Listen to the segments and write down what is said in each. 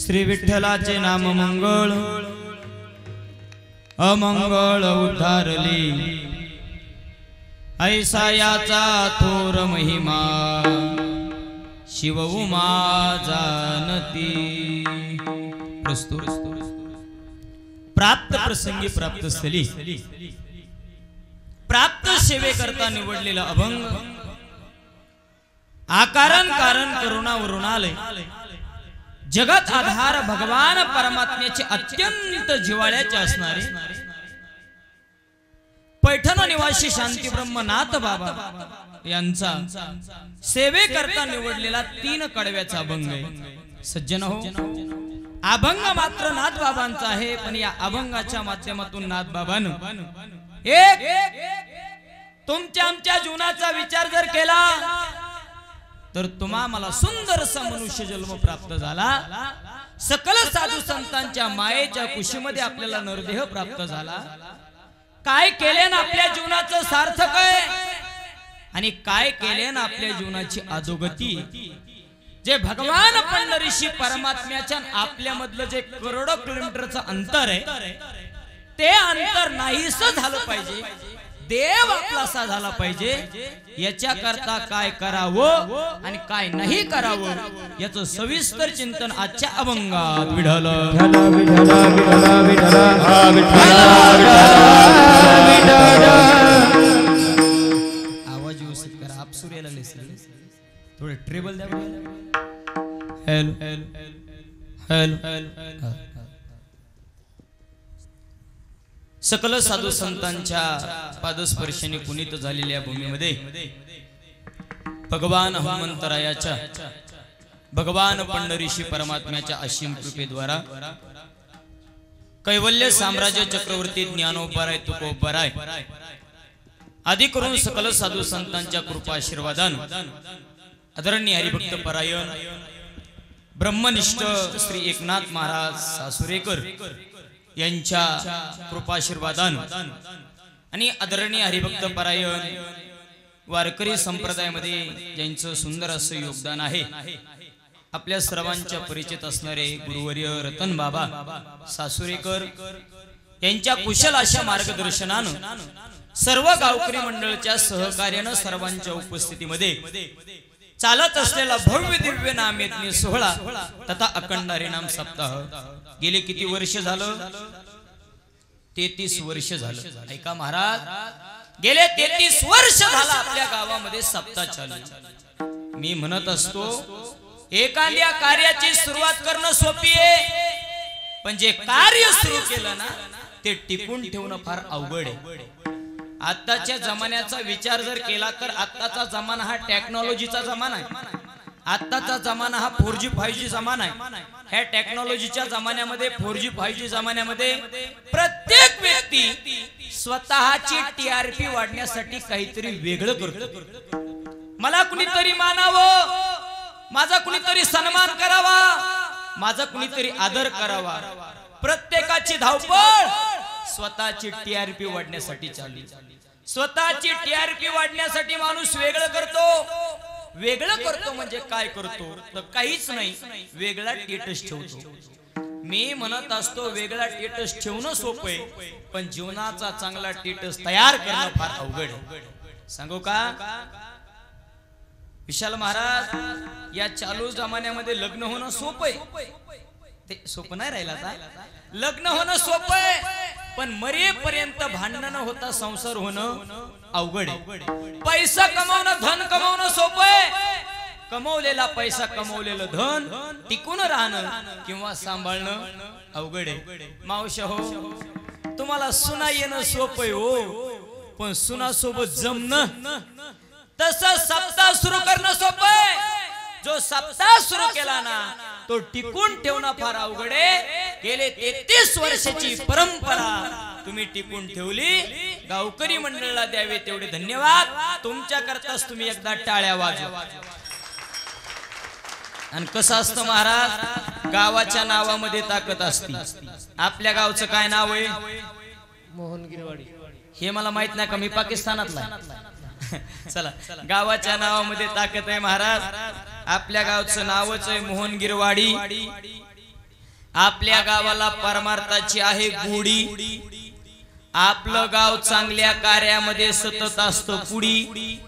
श्री विठ्ठलाचे नाम मंगळ अमंगळ उद्धारली ऐसा याचा थोर महिमा शिव उमा जानती। प्राप्त प्रसंगी प्राप्त स्थली प्राप्त सेवे करता निवडलेला अभंग आकारण कारण करुणा वरुणालय जगत आधार भगवान परमात्म्याचे अत्यंत जिव्हाळ्याचे असणारे पैठण निवासी शांती ब्रह्मनाथ बाबा यांचा सेवे करता निवडलेला 3 कडव्याचा अभंग आहे। सज्जन हो, अभंग मात्र नाथ बाबांचा आहे, पण या अभंगाच्या माध्यमातून नाथ बाबांनो एक तुमच्या आमच्या जीवनाचा विचार जर केला तर तुम्हाला सुंदरसा मनुष्य जन्म प्राप्त झाला, सकल साधू संतांच्या मायेच्या कुशीमध्ये आपल्याला नरदेह प्राप्त झाला। काय केले ना आपल्या जीवनाचं सार्थक आहे आणि काय केले ना आपल्या जीवनाची अधोगती। जे भगवान पंढरीशी परमात्म्याच्या आपल्यामधलं जे करोडो किलोमीटरचं अंतर आहे ते अंतर नाहीस झालं पाहिजे, देव आपलासा झाला पाहिजे। याच्या करता काय करावं आणि काय नाही करावं याचं सविस्तर चिंतन आजच्या अभंगात विठ्ठल आवाज व्यवस्थित करा, आप सूर्याला थोडे ट्रेबल द्या। Hello hello hello. सकल साधू संतांच्या पादस्पर्शाने पुनीत झालेल्या भूमीमध्ये भगवान हनुमंतरायाच्या भगवान पंढरीशी परमात्म्याच्या असीम कृपेद्वारा कैवल्य साम्राज्य चक्रवर्ती ज्ञानोबराय तुकोबराय आदि करून सकल साधू संतांच्या कृपा आशीर्वादाने आदरणीय हरिभक्त परायण ब्रह्मनिष्ठ श्री एकनाथ महाराज सासुरेकर यांच्या कृपाशीर्वादाने आणि आदरणीय हरिभक्त परायण वारकरी संप्रदायामध्ये ज्यांचं सुंदर असं योगदान आहे, आपल्या सर्वांच्या परिचित असणारे गुरुवर्य रतन बाबा सासुरेकर यांच्या कुशल अशा मार्गदर्शनानं सर्व गावकरी मंडळाच्या सहकार्यानं सर्वांच्या उपस्थितीमध्ये चालत असलेला भव्य दिव्य नाम यज्ञ सोहळा तथा अखंड हरिनाम सप्ताह गेले किती वर्ष झालं? 33 वर्ष झालं। ऐका महाराज, गेले 33 वर्ष झालं आपल्या गावामध्ये सप्ताह चालू। मी म्हणत असतो एखाद्या कार्याची सुरुवात करणं सोपी आहे, पण जे कार्य सुरू केलं ना ते टिकून ठेवणं फार अवघड आहे। आताच्या जमान्याचा विचार जर केला तर आताचा जमाना हा टेक्नॉलॉजीचा जमाना आहे। आताचा जमाना हा 4G 5G जमाना आहे। ह्या टेक्नॉलॉजीच्या जमान्यामध्ये 4G 5G जमान्यामध्ये प्रत्येक व्यक्ती स्वतःची टीआरपी वाढण्यासाठी काहीतरी वेगळं करतो। मला कुणीतरी मानावं, माझा कुणीतरी सन्मान करावा, माझा कुणीतरी आदर करावा, प्रत्येकाची धावपळ स्वतःची टीआरपी वाढण्यासाठी चालली। स्वतःची टीआरपी वाढण्यासाठी माणूस वेगळं करतो। वेगळं करतो म्हणजे काय करतो तर काहीच नाही, वेगळा स्टेटस ठेवतो। मी म्हणत असतो वेगळा स्टेटस ठेवणं सोपं आहे, पण जीवनाचा चांगला स्टेटस तयार करणं फार अवघड आहे। सांगू का विशाल महाराज, या चालू जमान्यामध्ये लग्न होणं सोपं आहे, ते सोपं नाही राहिलं आता। लग्न होणं सोपं आहे, पण मरेपर्यंत भांडण न होता संसार होणं अवघड आहे। पैसा कमावणं, धन कमावणं सोपं आहे, कमवलेला पैसा कमवलेलं धन टिकून राहणं किंवा सांभाळणं अवघड आहे। मावशा हो, तुम्हाला सुना येणं सोपं आहे हो, पण सुना सोबत जमणं तसं सप्ताह सुरू करणं सोपं आहे। जो सप्ताह सुरू केला ना तो टिकून ठेवणं फार अवघड आहे। गेले 33 वर्षाची परंपरा तुम्ही टिकून ठेवली, गावकरी मंडळाला द्यावे तेवढे धन्यवाद। तुमच्या करताच तुम्ही एकदा टाळ्या वाजवा। आणि कसं असतं महाराज, गावाच्या नावामध्ये ताकद असते। आपल्या गावचं काय नाव आहे? मोहन गिरवाडी। हे मला माहित नाही का, मी पाकिस्तानातला। चला, गावाच्या नावामध्ये ताकद आहे महाराज। आपल्या गावचं नावच आहे मोहन गिरवाडी। आपल्या गावाला परमार्थाची आहे गोडी, आपलं गाव चांगल्या कार्यामध्ये सतत असतं पुढी.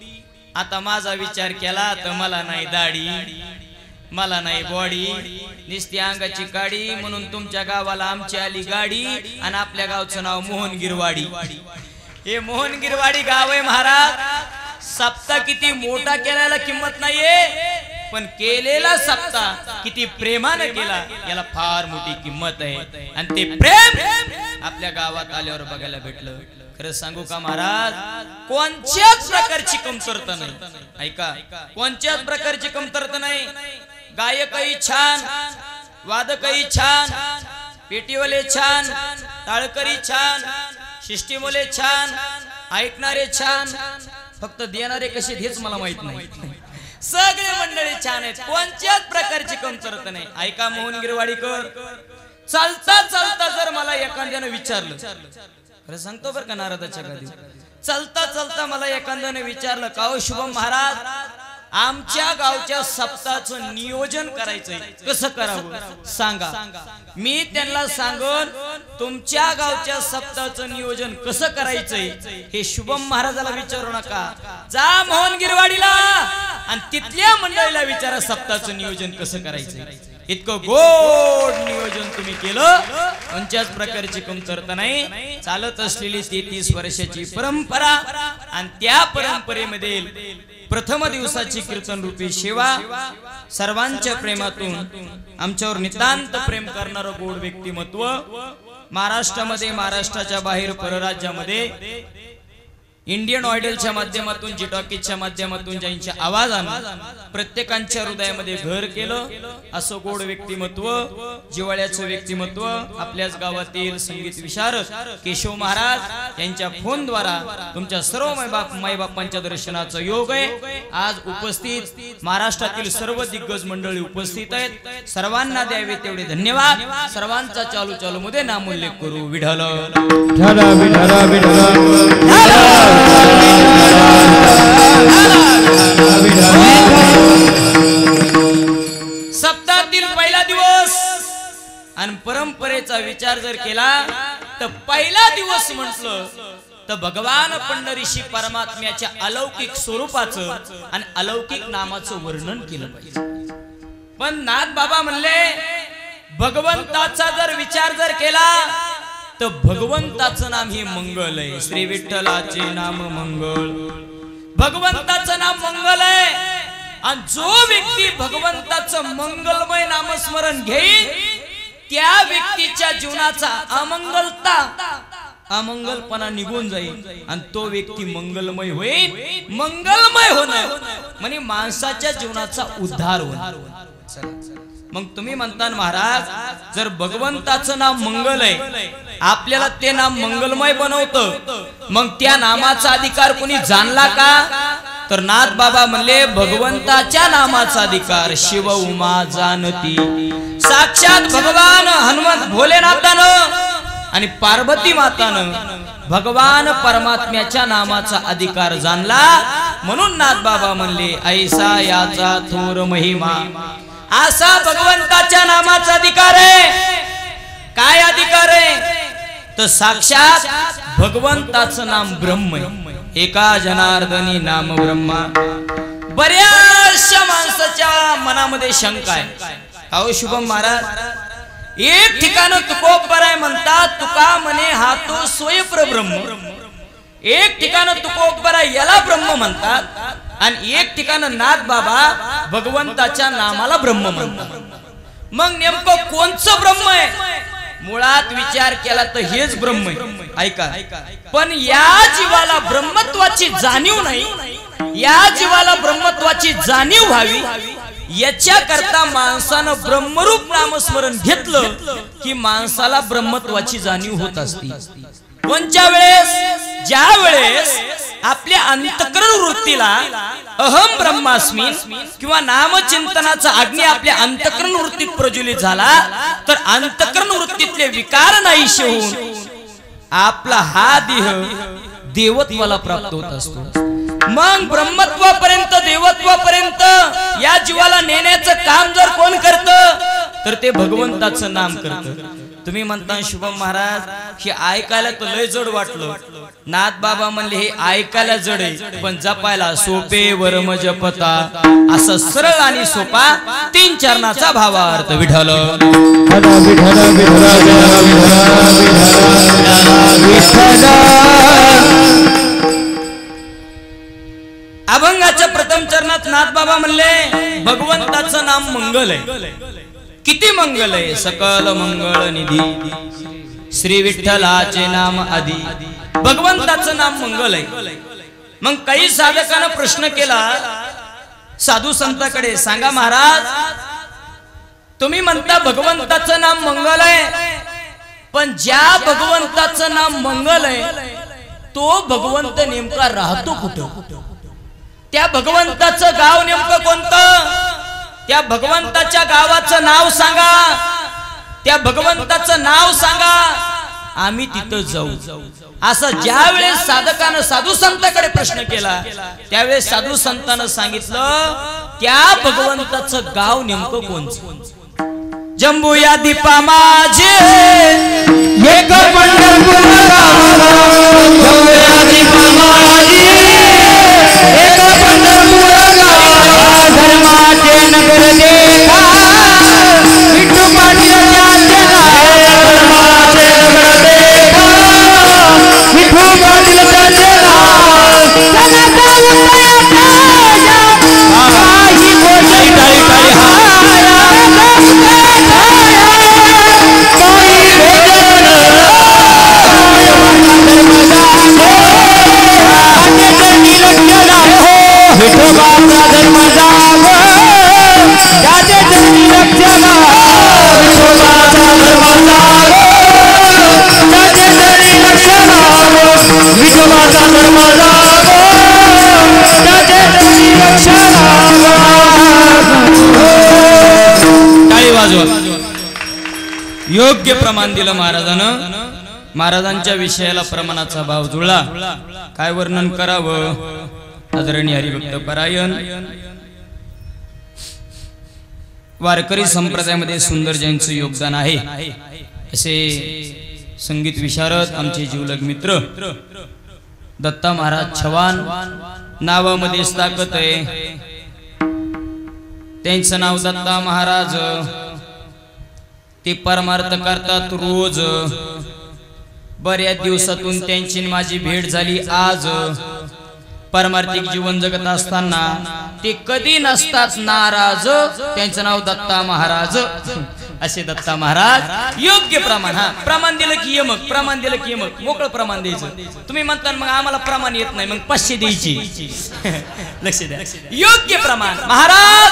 आता माझा विचार केला तर मला नाही दाढी, मला नाही बॉडी, निस्ती अंगाची काडी, म्हणून तुमच्या गावाला आमची आली गाडी आणि आपल्या गावचं नाव मोहनगिरवाडी. हे मोहनगिरवाडी गाव आहे महाराज. सप्ताह किती मोठा केल्याला किंमत नाहीये, पण केलेला सप्ताह किती प्रेमाने केला याला फार मोठी किंमत आहे. आणि ते प्रेम आपल्या गावात आल्यावर बघायला भेटलं. खरं सांगू का महाराज, कोणत्याच प्रकारची कमतरता नाही. ऐका, कोणत्याच प्रकारची कमतरता नाही. गायकही छान, वादकही छान, पेटीवाले छान, टाळकरी छान, शिष्टीमुले छान, ऐकणारे छान, फक्त देणारे कसे हेच मला माहित नाही. सगळे मंडळी छान आहेत, कोणत्याच प्रकारची कमतरता नाही. ऐका मोहनगिरवाडीकर, चालता चालता जर मला एखाद्याने विचारलं, खरं सांगतो बरं का नारदाच्या गादी, चालता चालता मला एखाद्याने विचारलं का हो शुभम महाराज, आमच्या गावच्या सप्ताहाचं नियोजन करायचंय, कसं करावं सांगा. मी त्यांना सांगून तुमच्या गावच्या सप्ताहाचं नियोजन कसं करायचंय हे शुभम महाराजाला विचारू नका. जा मोहनगिरवाडीला आणि तिथल्या मंडळीला विचारा सप्ताहाचं नियोजन कसं करायचंय. इतकं गोड नियोजन तुम्ही केलं, कोणत्याच प्रकारची कमतरता नाही. चालत असलेली 33 वर्षाची परंपरा आणि त्या परंपरेमध्ये प्रथम दिवसाची कीर्तन रूपी सेवा, सर्वांच्या प्रेमातून आमच्यावर नितांत प्रेम करणारं गोड व्यक्तिमत्व, महाराष्ट्रामध्ये, महाराष्ट्राच्या बाहेर, परराज्यामध्ये इंडियन आयडलच्या माध्यमातून, जी टॉकीजच्या माध्यमातून ज्यांच्या आवाजानं प्रत्येकांच्या हृदयामध्ये घर केलं असं गोड व्यक्तिमत्व, जिव्हाळ्याचं व्यक्तिमत्व, आपल्याच गावातील संगीत विशारद केशव महाराज यांच्या फोनद्वारा तुमच्या सर्व मायबापांच्या दर्शनाचा योग आहे. आज उपस्थित महाराष्ट्रातील सर्व दिग्गज मंडळी उपस्थित आहेत. सर्वांना द्यावे तेवढे धन्यवाद. सर्वांचा चालू चालू मध्ये नामोल्लेख करू. विठ्ठल सप्ताहातील पहिला दिवस आणि परंपरेचा विचार जर केला तर पहिला दिवस म्हटलं तर भगवान पंढरीशी परमात्म्याच्या अलौकिक स्वरूपाचं आणि अलौकिक नामाचं वर्णन केलं पाहिजे. पण नाथ बाबा म्हणले भगवंताचा जर विचार जर केला तर भगवंताचं नाम हे मंगल आहे. श्री विठ्ठलाचे नाम मंगल, भगवंताचं नाम मंगल आहे. आणि जो व्यक्ती भगवंताचं मंगलमय नामस्मरण घेईल त्या व्यक्तीच्या जीवनाचा अमंगलपणा निघून जाईल आणि तो व्यक्ती मंगलमय होईल. मंगलमय होणं म्हणजे माणसाच्या जीवनाचा उद्धार होणार. मग तुम्ही म्हणता महाराज जर भगवंताचं नाम मंगल आहे, आपल्याला ते नाम मंगलमय बनवतं, मग त्या नामाचा अधिकार कोणी जाणला का? तर नाथ बाबा म्हणले भगवंताच्या नामाचा अधिकार शिव उमा जाणती. साक्षात भगवान हनुमंत भोलेनाथानं आणि पार्वती मातानं भगवान परमात्म्याच्या नामाचा अधिकार जाणला. म्हणून नाथ बाबा म्हणले ऐसा याचा थोर महिमा. असा भगवंताच्या नामाचा अधिकार आहे. काय अधिकार आहे? तर साक्षात भगवंताचं नाम ब्रह्म आहे. एका जनार्दनी नाम ब्रह्मा. बऱ्याचशा माणसाच्या मनामध्ये शंका आहे. अहो शुभम महाराज एक ठिकाण तुकोबराय म्हणतात, तुका म्हणे हा तो स्वयंप्रब्रह्म. एक ठिकाण तुकोबराय याला ब्रह्म म्हणतात आणि एक ठिकाण नाथ बाबा भगवंताच्या नामाला ब्रह्म म्हणतात. मग नेमकं कोणचं ब्रह्म आहे? मुळात विचार केला तर हेच ब्रह्म आहे. ऐका, पण या जीवाला ब्रह्मत्वाची जाणीव नाही. या जीवाला ब्रह्मत्वाची जाणीव व्हावी याच्या करता माणसानं ब्रह्मरूप नामस्मरण घेतलं की माणसाला ब्रह्मत्वाची जाणीव होत असते. कोणत्या वेळेस? ज्या वेळेस आपल्या अंतःकरण वृत्तीला अहम ब्रह्मास्मी किंवा नामचिंतनाचा अग्नी आपल्या अंतःकरण वृत्तीत प्रज्वलित झाला तर अंतःकरण वृत्तीतले विकार नाहीसे होऊन आपला हा देह देवत्वाला प्राप्त होत असतो. मग ब्रह्मत्वापर्यंत देवत्वापर्यंत या जीवाला नेण्याचं काम जर कोण करतं तर ते भगवंताचं नाम करतं. तुम्ही म्हणता शुभम महाराज हे ऐकायला तर लय जड वाटलं. नाथ बाबा म्हणले हे ऐकायला जड आहे पण जपायला सोपे. वरम जपता असं सरळ आणि सोपा 3 चरणाचा भावार्थ. विठ्ठल अभंगाच्या प्रथम चरणात नाथ बाबा म्हणले भगवंताचं नाम मंगल आहे. किती मंगल आहे. सकल मंगळ निधी श्री विठ्ठलाचे नाम आधी. भगवंताचं नाम मंगल आहे. मग काही साधकांना प्रश्न केला साधू संतांकडे, सांगा महाराज तुम्ही म्हणता भगवंताचं नाम मंगल आहे पण ज्या भगवंताचं नाम मंगल आहे तो भगवंत नेमका राहतो कुठं? त्या भगवंताचं गाव नेमकं कोणतं? त्या भगवंताच्या गावाचं नाव सांगा. त्या भगवंताचं नाव सांगा आम्ही तिथं जाऊ. असं ज्या वेळेस साधकानं साधू संतांकडे प्रश्न केला त्यावेळेस साधू संतांना सांगितलं त्या भगवंताचं गाव नेमकं कोणतं? जंबू या दीपा माझे एक पंढरपूर जंबू या दीपा माझे एक पंढरपूर धर्माचे नगर देखा विठू पाटील धर्माचे नगर देखा विठू पाटील योग्य प्रमाण दिलं महाराजानं. महाराजांच्या विषयाला प्रमाणाचा भाव जुळला. काय वर्णन करावं. आदरणीय हरिभक्त परायण वारकरी संप्रदायामध्ये सुंदर जैनचं योगदान आहे असे संगीत विशारद आमचे जीवलग मित्र दत्ता महाराज चव्हाण नावामध्ये ताकद आहे. त्यांचं नाव दत्ता महाराज. ते परमार्थ करतात रोज. बऱ्याच दिवसातून त्यांची माझी भेट झाली आज. परमार्थिक जीवन जगत असताना ते कधी नसतात नाराज. त्यांचं नाव दत्ता महाराज. असे दत्ता महाराज योग्य प्रमाण. हा प्रमाण दिलं की यमक, प्रमाण दिलं की यमक, मोकळं प्रमाण द्यायचं. तुम्ही म्हणता मग आम्हाला प्रमाण येत नाही मग 500 द्यायची. लक्ष द्या. योग्य प्रमाण. महाराज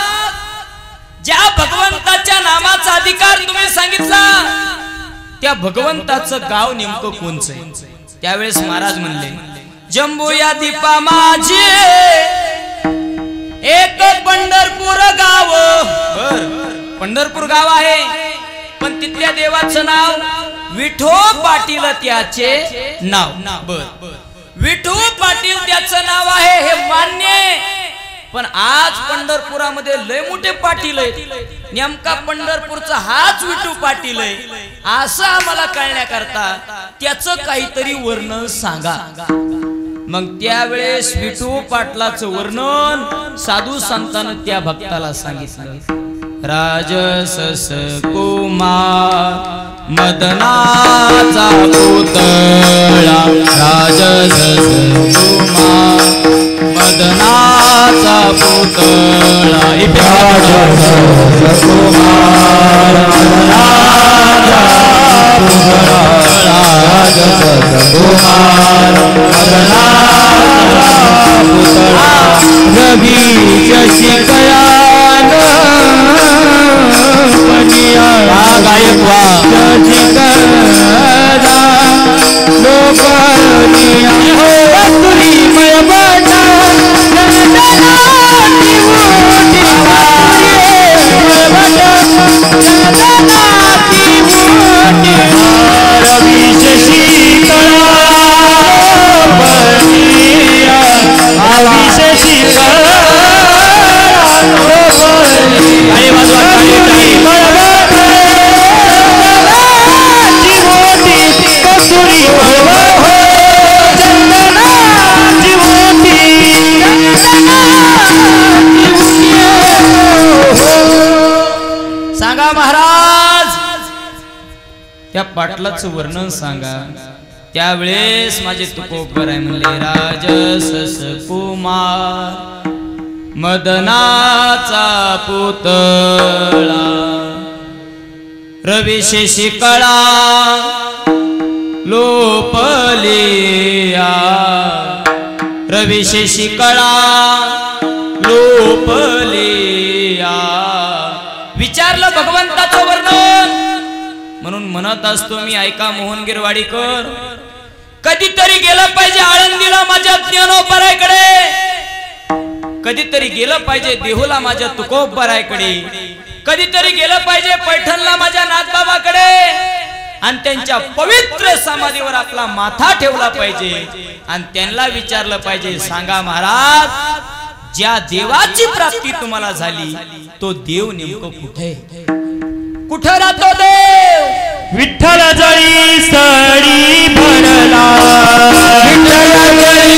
ज्या भगवंताच्या नामाचा अधिकार तुम्ही सांगितला त्या भगवंताचं गाव नेमकं कोणचं आहे? त्यावेळेस महाराज म्हणले जंबू या दीपा माझे एक पंढरपूर गाव. पंढरपूर गाव आहे पण तिथल्या देवाचं नाव विठो पाटील त्याचे नाव. बर विठो पाटील त्याचं नाव आहे हे मान्य. पण आज पंढरपुरामध्ये लय मोठे पाटील आहेत. नेमका पंढरपूरचा हाच विठू पाटील आहे असं आम्हाला कळण्याकरता त्याचं काहीतरी वर्णन सांगा. मग त्यावेळेस विठू पाटलाचं वर्णन साधू संतांना त्या भक्ताला सांगितलं. राजसस कुमार मदनाचा पुतळा. राजसस कुमार मदनाचा पुतळा. राजसस कुमार मदनाचा पुतळा. राजसस कुमार मदनाचा पुतळा. रवी शशिकयान गायकवा शशिकरा लोकनिया तुरीमय बना रवी शशिकरा रवी शशि पाटलाचं वर्णन सांगा. त्यावेळेस माझे तुकोबर आहे म्हणले राजस कुमार मदनाचा पुतळा रविशेषी कळा लोपलिया रविशेषी कळा लोपलिया. विचारलं भगवंताचं वर्णन म्हणून म्हणत असतो मी ऐका मोहन गिरवाडीकर. कधीतरी गेलं पाहिजे आळंदीला माझ्या ज्ञानोबरायकडे, कधीतरी गेलं पाहिजे देहूला माझ्या तुकोबरायकडे, कधीतरी गेलं पाहिजे पैठणला माझ्या नाथबाबाकडे आणि त्यांच्या पवित्र समाधीवर आपला माथा ठेवला पाहिजे आणि त्यांना विचारलं पाहिजे सांगा महाराज ज्या देवाची प्राप्ती तुम्हाला झाली तो देव नेमकं कुठे कुठे राहतो देव. विठ्ठल जळी सळी भरला विठ्ठल जळी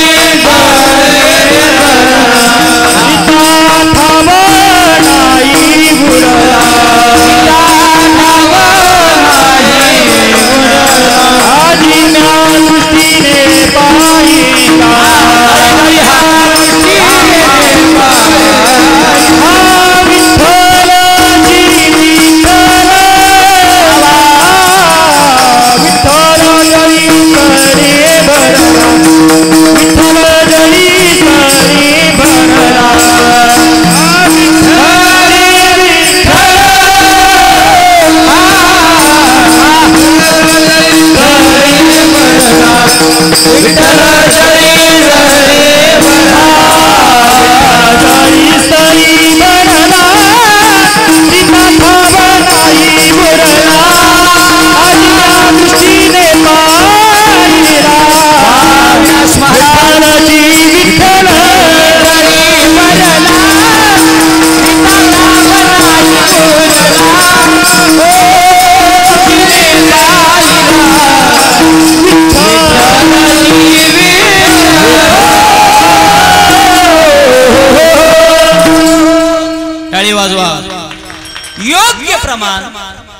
योग्य प्रमाण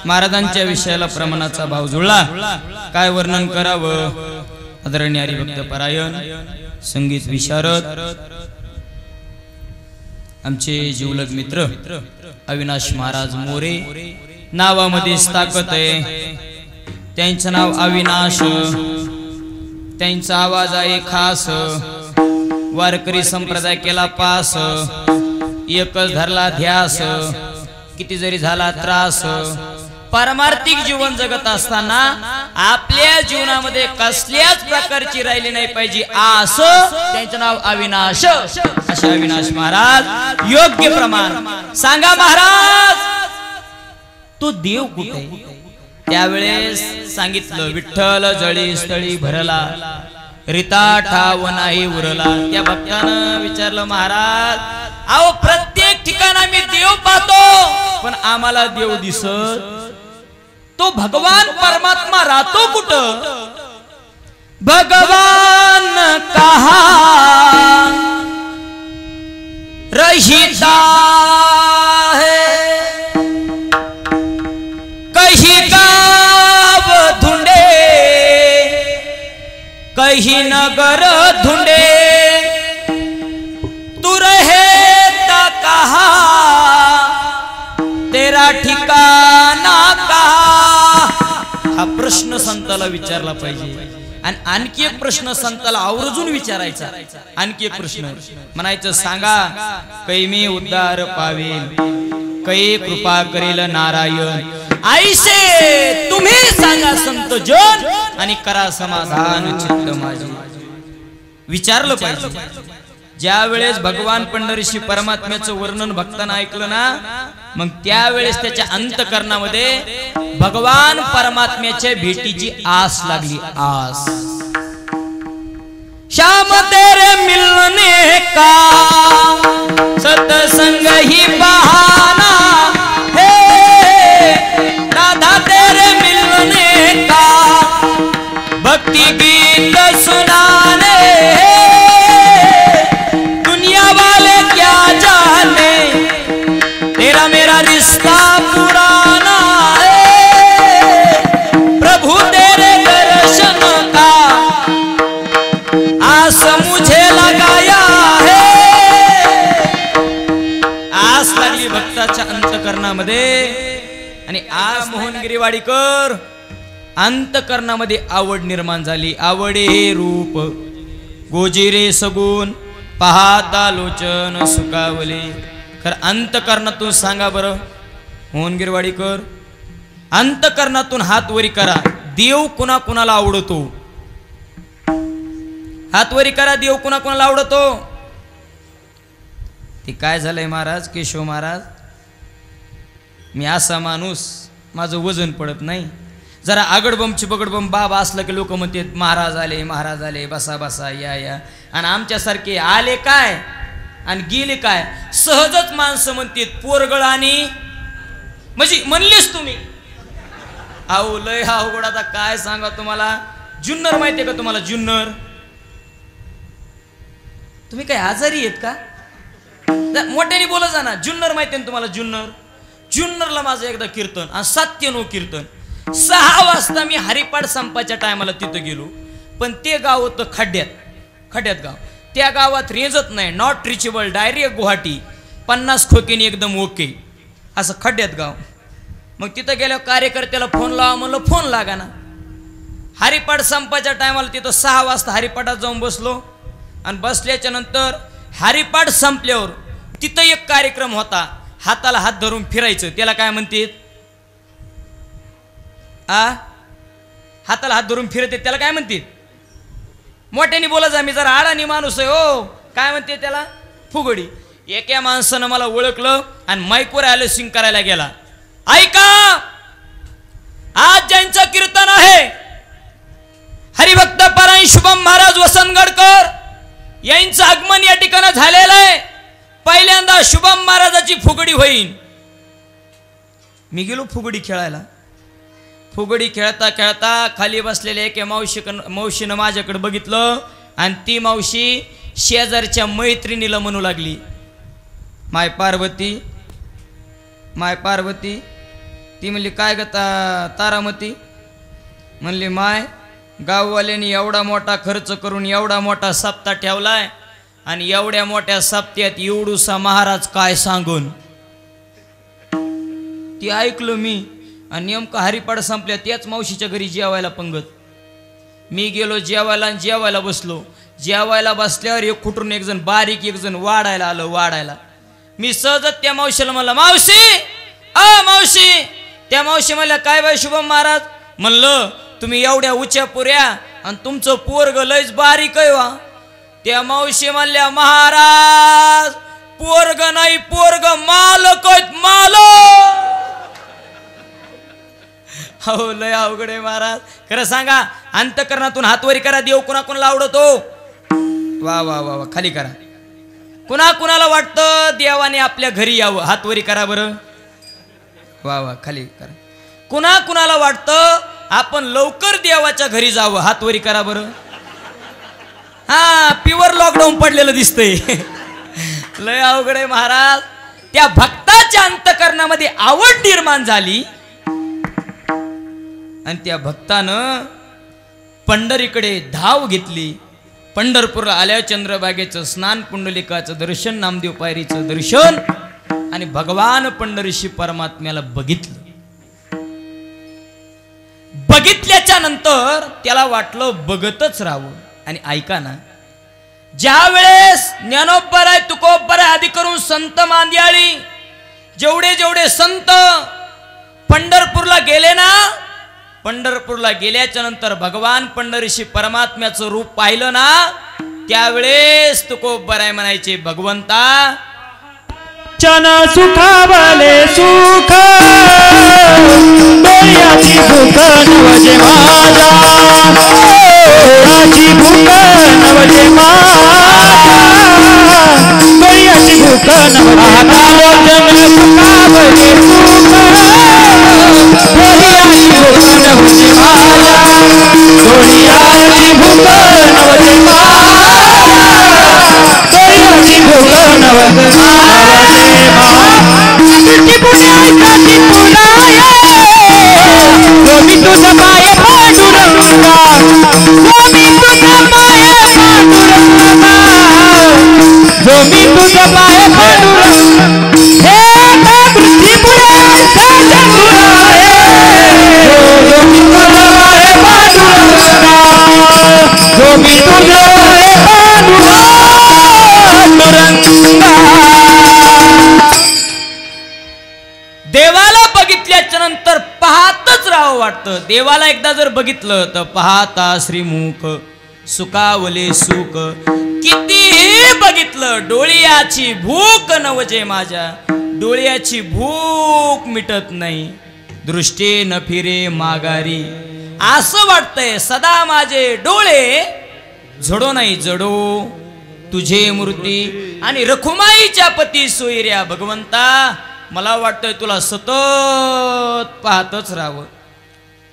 महाराजांच्या विषयाला प्रमाणाचा भाव जुळला. काय वर्णन करावं. आदरणीय हरिभक्त परायण संगीत विशारद आमचे जीवलग मित्र अविनाश महाराज मोरे नावामध्येच ताकद आहे. त्यांचं नाव अविनाश, त्यांचा आवाज आहे खास. वारकरी संप्रदाय केला पास, एकच धरला ध्यास. किती जरी झाला त्रास, पारमार्थिक जीवन जगत असताना आपल्या जीवनामध्ये कसल्याच प्रकारची राहिली नाही पाहिजे आस. त्यांचं नाव अविनाश. असे अविनाश महाराज योग्य प्रमाण सांगा महाराज तो देव कुठे. त्यावेळेस सांगितलं विठ्ठल जळी स्थळी भरला रिता ठाव नाही उरला. त्या भक्तानं विचारलं महाराज अहो प्रत्येक ठिकाणी आम्ही देव पाहतो पण आम्हाला देव दिसत तो भगवान परमात्मा राहतो कुठं. भगवान कहा रहिता है कहीं गाव धुंडे कहीं नगर धुंडे तू रहता कहा तेरा ठिकाना कहा. हा प्रश्न संताला विचारला पाहिजे. आणि आणखी एक प्रश्न संताला आवर्जून विचारायचा. आणखी एक प्रश्न म्हणायचं सांगा कै मी उद्धार पावेल कै कृपा करेल नारायण. ऐसे तुम्ही सांगा संत जन आणि करा समाधान चित्त माझे. विचारलं पाहिजे. ज्या वेळेस भगवान पंढरीशी परमात्म्याचं वर्णन भक्तांना ऐकलं ना मग त्यावेळेस त्याच्या अंतःकरणामध्ये भगवान परमात्म्याच्या भेटीची आस लागली. आस श्याम तेरे मिलने का सत्संग ही बहाना है राधा तेरे मिलने का भक्ति गीत सुनाने दुनिया वाले क्या जाने तेरा मेरा रिश्ता पुराना है प्रभु भक्ताच्या अंतकरणामध्ये आणि आज मोहनगिरीवाडीकर अंतकरणामध्ये आवड निर्माण झाली. आवडे हे रूप गोजिरे सगुण पाहता लोचन सुकावले. खर अंतकरणातून सांगा बरं मोहनगिरवाडीकर, अंतकरणातून हात वरी करा, देव कुणा कुणाला आवडतो? हात वरी करा, देव कुणा कुणाला आवडतो? ते काय झालंय महाराज, केशव महाराज, मी असा माणूस, माझं वजन पडत नाही. जरा आगडबमची बगडबम बाबा असलं की लोक म्हणतात महाराज आले, महाराज आले, बसा बसा, या या. आणि आमच्यासारखे आले काय आणि गेले काय? सहजच माणसं म्हणतात पोरगळ आणि म्हणजे म्हणलेच तुम्ही. अहो लय हा अवघड. आता काय सांगा तुम्हाला. जुन्नर माहितीये का तुम्हाला? जुन्नर तुम्ही काय आजारी आहेत का? मोठ्याने बोला जा ना. जुन्नर माहितीये ना तुम्हाला? जुन्नर, जुन्नरला माझं एकदा कीर्तन आणि 7 कीर्तन. 6 वाजता मी हरिपाठ संपाच्या टायमाला तिथं गेलो, पण ते गाव होतं खड्ड्यात गाव. त्या गावात रेंजत नाही, नॉट रिचेबल, डायरेक्ट गुवाहाटी, 50 खोकीने एकदम ओके, असं खड्ड्यात गाव. मग तिथं गेल्यावर कार्यकर्त्याला फोन लावा म्हणलं, फोन लागा ना. हरिपाठ संपाच्या टायमाला तिथं 6 वाजता हरिपाठात जाऊन बसलो आणि बसल्याच्या नंतर हरिपाठ संपल्यावर तिथं एक कार्यक्रम होता, हाताला हात धरून फिरायचं. त्याला काय म्हणतात? हाताला हात धरून फिरते त्याला काय म्हणतात? मोठ्याने बोला जा, मी जरा अडाणी माणूस आहे हो. काय म्हणते त्याला? फुगडी. एका माणसानं मला ओळखलं आणि माईकवर आलं, सिंग करायला गेला. ऐका, आज ज्यांचं कीर्तन आहे हरिभक्त परायण शुभम महाराज वसंतगडकर यांचं आगमन या ठिकाणी झालेलं आहे. पहिल्यांदा शुभम महाराजाची फुगडी होईल. मी गेलो फुगडी खेळायला. फुगडी खेळता खेळता खाली बसलेल्या एका मावशीनं माझ्याकडे बघितलं आणि ती मावशी शेजारच्या मैत्रिणीला म्हणू लागली, माय पार्वती, माय पार्वती. ती म्हणली काय ग तारामती? म्हणली माय, गाववाल्यांनी एवढा मोठा खर्च करून एवढा मोठा सप्ताह ठेवलाय आणि एवढ्या मोठ्या सप्त्यात एवढूसा महाराज काय सांगून. ती ऐकलं मी आणि नेमकं हरिपाठ संपल्या त्याच मावशीच्या घरी जेवायला पंगत. मी गेलो जेवायला आणि जेवायला बसलो. जेवायला बसल्यावर एक कुठून एक जण बारीक एक जण वाढायला आलं, वाढायला. मी सहजच त्या मावशीला म्हणलं, मावशी, मावशी. त्या मावशी म्हणल्या काय बाई शुभम महाराज? म्हणलं तुम्ही एवढ्या उच्च्या पुऱ्या आणि तुमचं पोरग लयच बारीक आहे वा. त्या मावशी म्हणल्या महाराज पोरग नाही, पोरग मालक आहेत, मालक. हो लय अवघड आहे महाराज. खरं सांगा, अंतकरणातून हातवरी करा, देव कुणा कुणाला आवडतो? वा वा वा वा, खाली करा. कुणा कुणाला वाटतं देवाने आपल्या घरी यावं? हातवरी करा बरं. वा वा, खाली करा. कुणा कुणाला वाटतं आपण लवकर देवाच्या घरी जावं? हातवरी करा बरं. हा, प्युअर लॉकडाऊन पडलेलं दिसतंय. लय अवघड आहे महाराज. त्या भक्ताच्या अंतकरणामध्ये आवड निर्माण झाली आणि त्या भक्तानं पंढरीकडे धाव घेतली. पंढरपूरला आल्या चंद्रभागेचं स्नान, पुंडलिकाचं दर्शन, नामदेव पायरीचं दर्शन आणि भगवान पंढरीशी परमात्म्याला बघितलं. बघितल्याच्या नंतर त्याला वाटलं बघतच राहावं. आणि ऐका ना, ज्या वेळेस ज्ञानोबर आहे, तुकोबर आहे, आदी करून संत मांदियाळी जेवढे जेवढे संत पंढरपूरला गेले ना, पंढरपूरला गेल्याच्या नंतर भगवान पंढरीशी परमात्म्याचं रूप पाहिलं ना, त्यावेळेस तुकोबर आहे म्हणायचे, भगवंता चन सुखावले सुख डोळ्याची भूक नवजे माझा, डोळ्याची भूक नवजे माझा, डोळ्याची भूक नवजे सुखावले सुख डोळ्याची भूक नवजे माझा, डोळ्याची भूक नवजे माझा, डोळ्याची भूक नवजे स्वामी तुझा माये पांडुरंगा, स्वामी तुझा माये पांडुरंगा, स्वामी तुझा माये पांडुरंगा, हे जो मी तुझे पांडुरंगा. देवाला बघितल्याच्या नंतर पाहतच राहावं वाटतं. देवाला एकदा जर बघितलं तर पाहता श्रीमुख सुखावले सुख. कितीही बघितलं डोळ्याची भूक नवजे माझ्या. डोळ्याची भूक मिटत नाही. दृष्टी न फिरे माघारी. असं वाटतंय सदा माझे डोळे झडो नाही जडो तुझे मूर्ती. आणि रखुमाईच्या पती सोयऱ्या भगवंता मला वाटतंय तुला सतत पाहतच राहावं.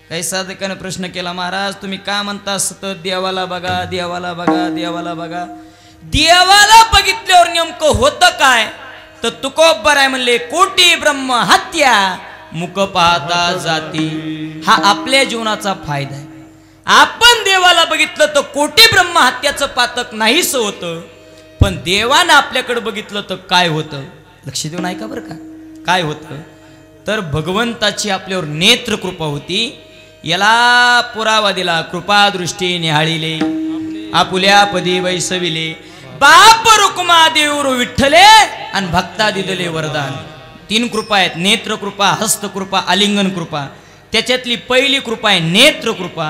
काही साधकाने प्रश्न केला, महाराज तुम्ही का म्हणता सतत देवाला बघा देवाला बघा देवाला बघा. देवाला बघितल्यावर नेमकं होतं काय तर तुकोबर आहे म्हणले कोटी ब्रह्म हत्या मुख पाहता जाती. हा आपल्या जीवनाचा फायदा आहे. आपण देवाला बघितलं तर कोटी ब्रह्म हत्याचं पातक नाहीच होतं. पण देवानं आपल्याकडे बघितलं तर काय होतं लक्ष देऊन ऐका बरं का. काय होतं तर भगवंताची आपल्यावर नेत्र कृपा होती. याला पुरावा दिला. कृपा दृष्टी निहाळिले आपुल्या पदी वैसविले. बाप रुक्मा देऊर विठ्ठले आणि भक्ता दिदले वरदान. 3 कृपा आहेत. नेत्र कृपा, हस्त कृपा, आलिंगन कृपा. त्याच्यातली पहिली कृपा आहे नेत्र कृपा.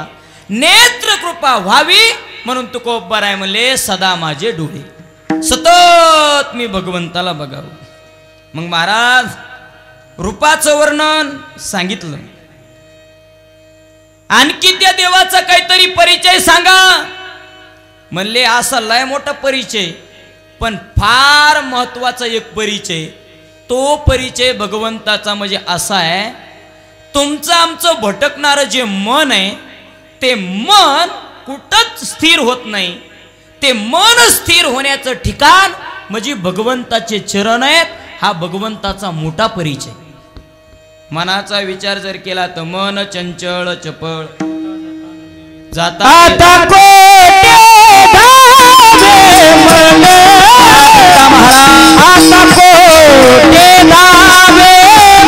नेत्र कृपा व्हावी म्हणून तुकोबर आहे म्हणले सदा माझे डोळे सतत मी भगवंताला बघावं. मग महाराज रूपाचं वर्णन सांगितलं. आणखी त्या देवाचा काहीतरी परिचय सांगा म्हणले. असा लय मोठा परिचय पण फार महत्वाचा एक परिचय. तो परिचय भगवंताचा म्हणजे असा आहे तुमचं आमचं भटकणारं जे मन आहे ते मन कुठंच स्थिर होत नाही. ते मन स्थिर होण्याचं ठिकाण म्हणजे भगवंताचे चरण आहेत. हा भगवंताचा मोठा परिचय. मनाचा विचार जर केला तर मन चंचल चपळ जाता आता कोटे धावे मन. आता कोटे धावे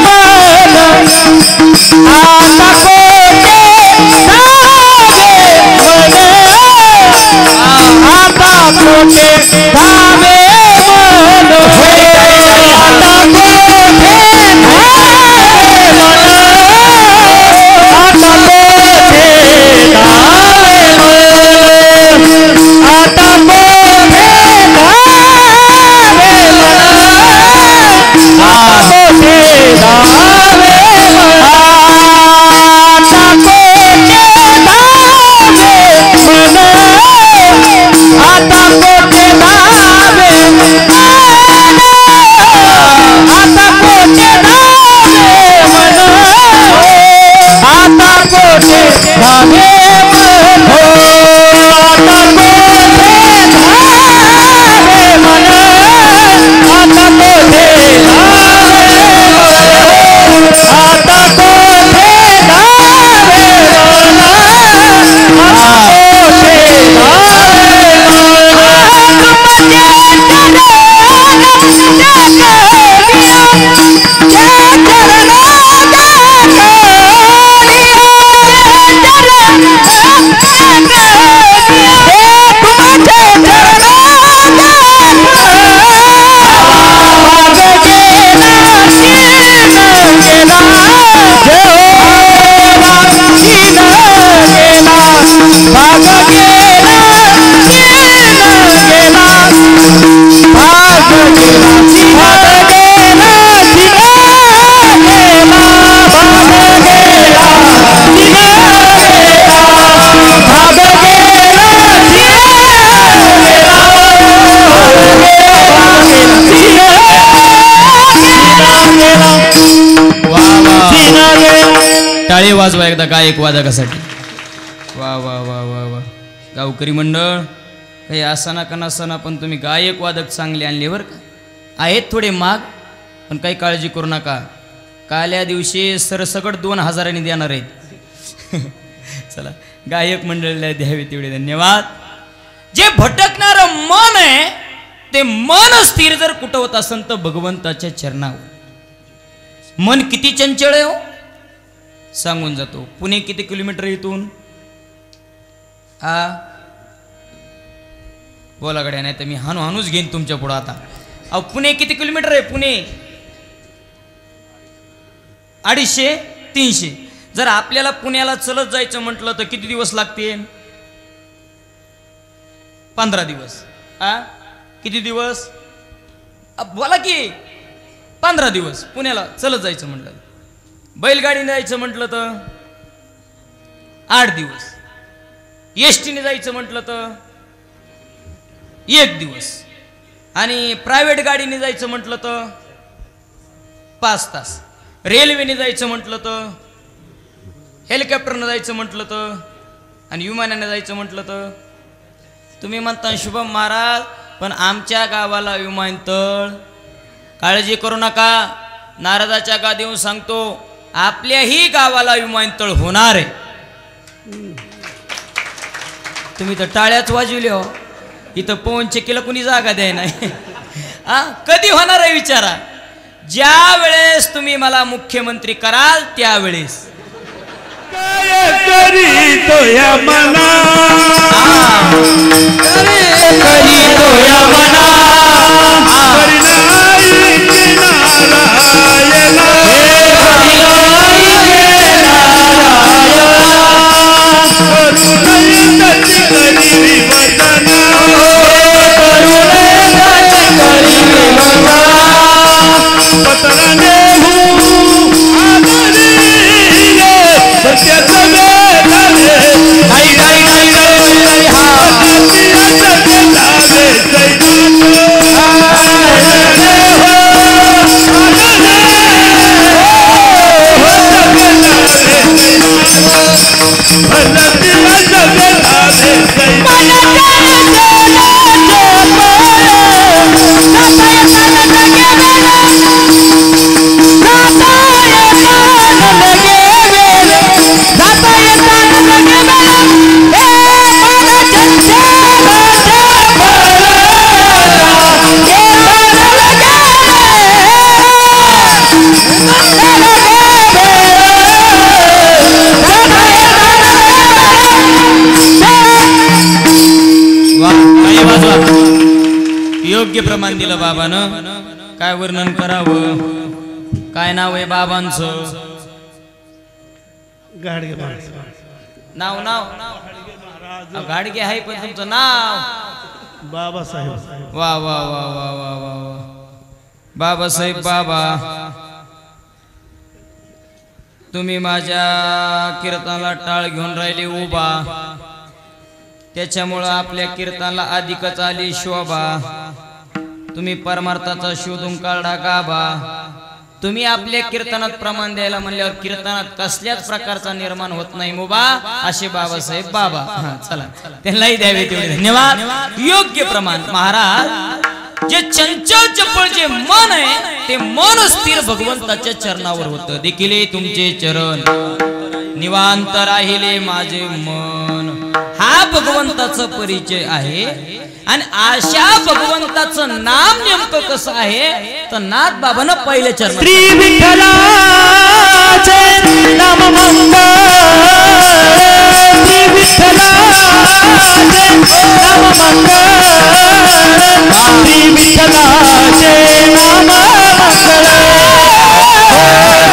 मन. आता कोटे धावे मन. आता कोटे धावे मन. आता कोटे टाळी वाजवा एकदा गायक वादकासाठी. वा वा वा वा वा. गावकरी मंडळ काही असाना का नसाना पण तुम्ही गायक वादक चांगले आणले बरं का. आहेत थोडे माग पण काही काळजी करू नका. काल्या दिवशी सरसकट 2000 देणार आहेत. चला गायक मंडळीला द्यावे तेवढे धन्यवाद. जे भटकणारं मन आहे ते मन स्थिर जर कुठं होत असेल तर भगवंताच्या चरणावर. मन किती चंचळ आहे हो सांगून जातो. पुणे किती किलोमीटर इथून बोला गड्या, नाही तर मी हाणूच घेईन तुमच्या पुढं आता. अहो पुणे किती किलोमीटर आहे? पुणे 250-300. जर आपल्याला पुण्याला चलत जायचं म्हटलं तर किती दिवस लागतील? 15 दिवस. किती दिवस? बोला की 15 दिवस पुण्याला चलत जायचं म्हटलं. बैलगाडीने जायचं म्हटलं तर 8 दिवस. एसटीने जायचं म्हटलं तर 1 दिवस. आणि प्रायव्हेट गाडीने जायचं म्हटलं तर 5 तास. रेल्वेने जायचं म्हटलं तर, हेलिकॉप्टरनं जायचं म्हटलं तर, आणि विमानाने जायचं म्हटलं तर. तुम्ही म्हणता शुभम महाराज पण आमच्या गावाला विमानतळ. काळजी करू नका, नारदाच्या गादीवर सांगतो आपल्याही गावाला विमानतळ होणार आहे. तुम्ही तर टाळ्याच वाजवल्या हो. इथं पवन चक्कीला कुणी जागा द्याय नाही. कधी होणार आहे विचारा. ज्या वेळेस तुम्ही मला मुख्यमंत्री कराल त्यावेळेस. काय करीतो या मना, करीतो या मना, योग्य प्रमाण दिलं बाबानं. काय वर्णन करावं, काय नाव आहे बाबांचं? गाडगे नाव गाडगे आहे पण तुमचं नाव बाबासाहेब. वा वा वा वा वा वा वा. बाबासाहेब बाबा, तुम्ही माझ्या कीर्तनाला टाळ घेऊन राहिले उभा. त्याच्यामुळं आपल्या कीर्तनाला अधिकच आली शोभा. तुम्ही परमार्थाचा शोधून काढा गाभा. तुम्ही आपल्या कीर्तनात प्रमाण द्यायला म्हणल्यावर कीर्तनात कसल्याच प्रकारचा निर्माण होत नाही मुबा. असे बाबासाहेब बाबा. चला त्यांनाही द्यावे तेवढे धन्यवाद. योग्य प्रमाण. महाराज, जे चंचल चपळ जे मन आहे ते मन स्थिर भगवंताच्या चरणावर होतं. देखील तुमचे चरण निवांत राहिले माझे मन. हा भगवंताचा परिचय आहे. आणि अशा भगवंताचं नाम नेमकं कसं आहे तर नाथ बाबांना पहिले चरण. श्री विठ्ठलाचे नाम मंगल, श्री विठ्ठलाचे नाम मंगल, श्री विठ्ठलाचे नाम मंगल,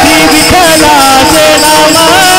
श्री विठ्ठलाचे नाम मंगल.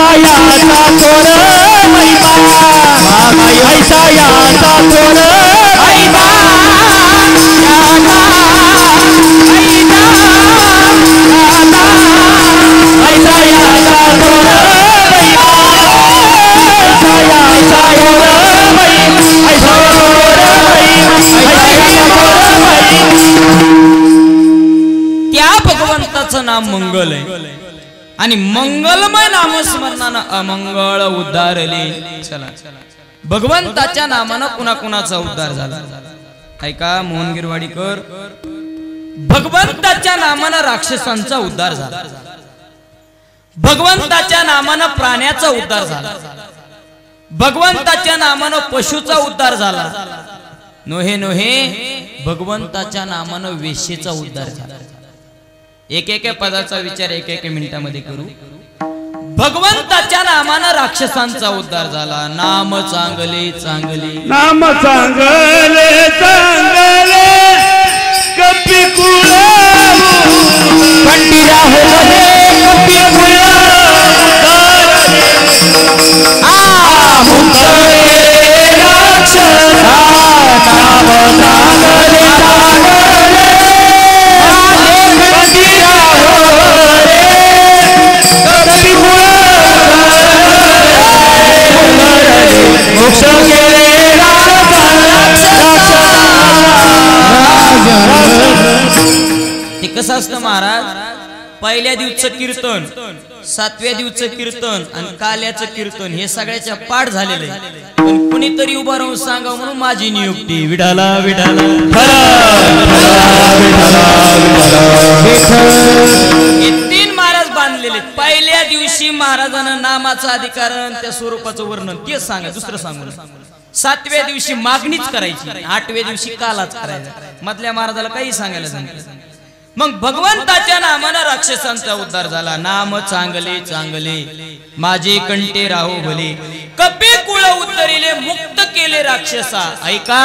ऐसा याचा थोर महिमा ऐसा याचा थोर महिमा ऐसा याचा थोर त्या भगवंताचं नाम मंगल आहे आणि मंगलमय नामस्मरणानं अमंगळ उद्धारले. चला भगवंताच्या नामानं कुणाकुणाचा उद्धार झाला ऐका मोहन गिरवाडीकर. भगवंताच्या नामानं राक्षसांचा उद्धार झाला, भगवंताच्या नामानं प्राण्याचा उद्धार झाला, भगवंताच्या नामानं पशुचा उद्धार झाला, नोहे नोहे भगवंताच्या नामानं वेश्येचा उद्धार झाला. एक एक पदाचा विचार एक एक मिनिटामध्ये करू. भगवंताच्या नामानं राक्षसांचा उद्धार झाला. नाम चांगले चांगले नाम चांगले चांगले कपी कुळ कंटिरा होले कपी कुळ राक्षसा नाम चांगले ते कसं असतं महाराज. पहिल्या दिवसचं कीर्तन, सातव्या दिवसचं कीर्तन आणि काल्याचं कीर्तन हे सगळ्याच्या पाठ झालेलं आहे. पण कुणीतरी उभं राहून सांगा म्हणून माझी नियुक्ती. विठाला विठाला हे तीन महाराज बांधलेले. पहिल्या दिवशी महाराजांना नामाचा अधिकार त्या स्वरूपाचं वर्णन तेच सांगा, दुसरं सांगू. सातव्या दिवशी मागणीच करायची, आठव्या दिवशी कालाच करायचा. मधल्या महाराजाला काही सांगायला सांगितलं. मग भगवंताच्या नामानं राक्षसांचा उद्धार झाला. नाम चांगले चांगले माझे कंटे राहो भले कपे कुळ उद्धरिले मुक्त केले राक्षसा. ऐका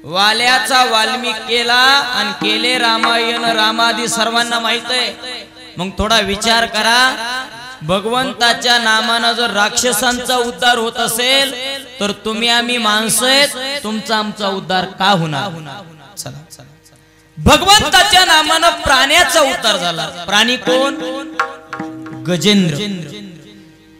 वाल्याचा वाल्मिक केला आणि केले रामायण रामादी सर्वांना माहित आहे. मग थोडा विचार करा. भगवंताच्या नामानं जर राक्षसांचा उद्धार होत असेल तर तुम्ही आम्ही माणसं आहेत, तुमचा आमचा उद्धार का होणार. चला भगवंताच्या नामानं प्राण्याचा उद्धार झाला. प्राणी कोण? गजेंद्र.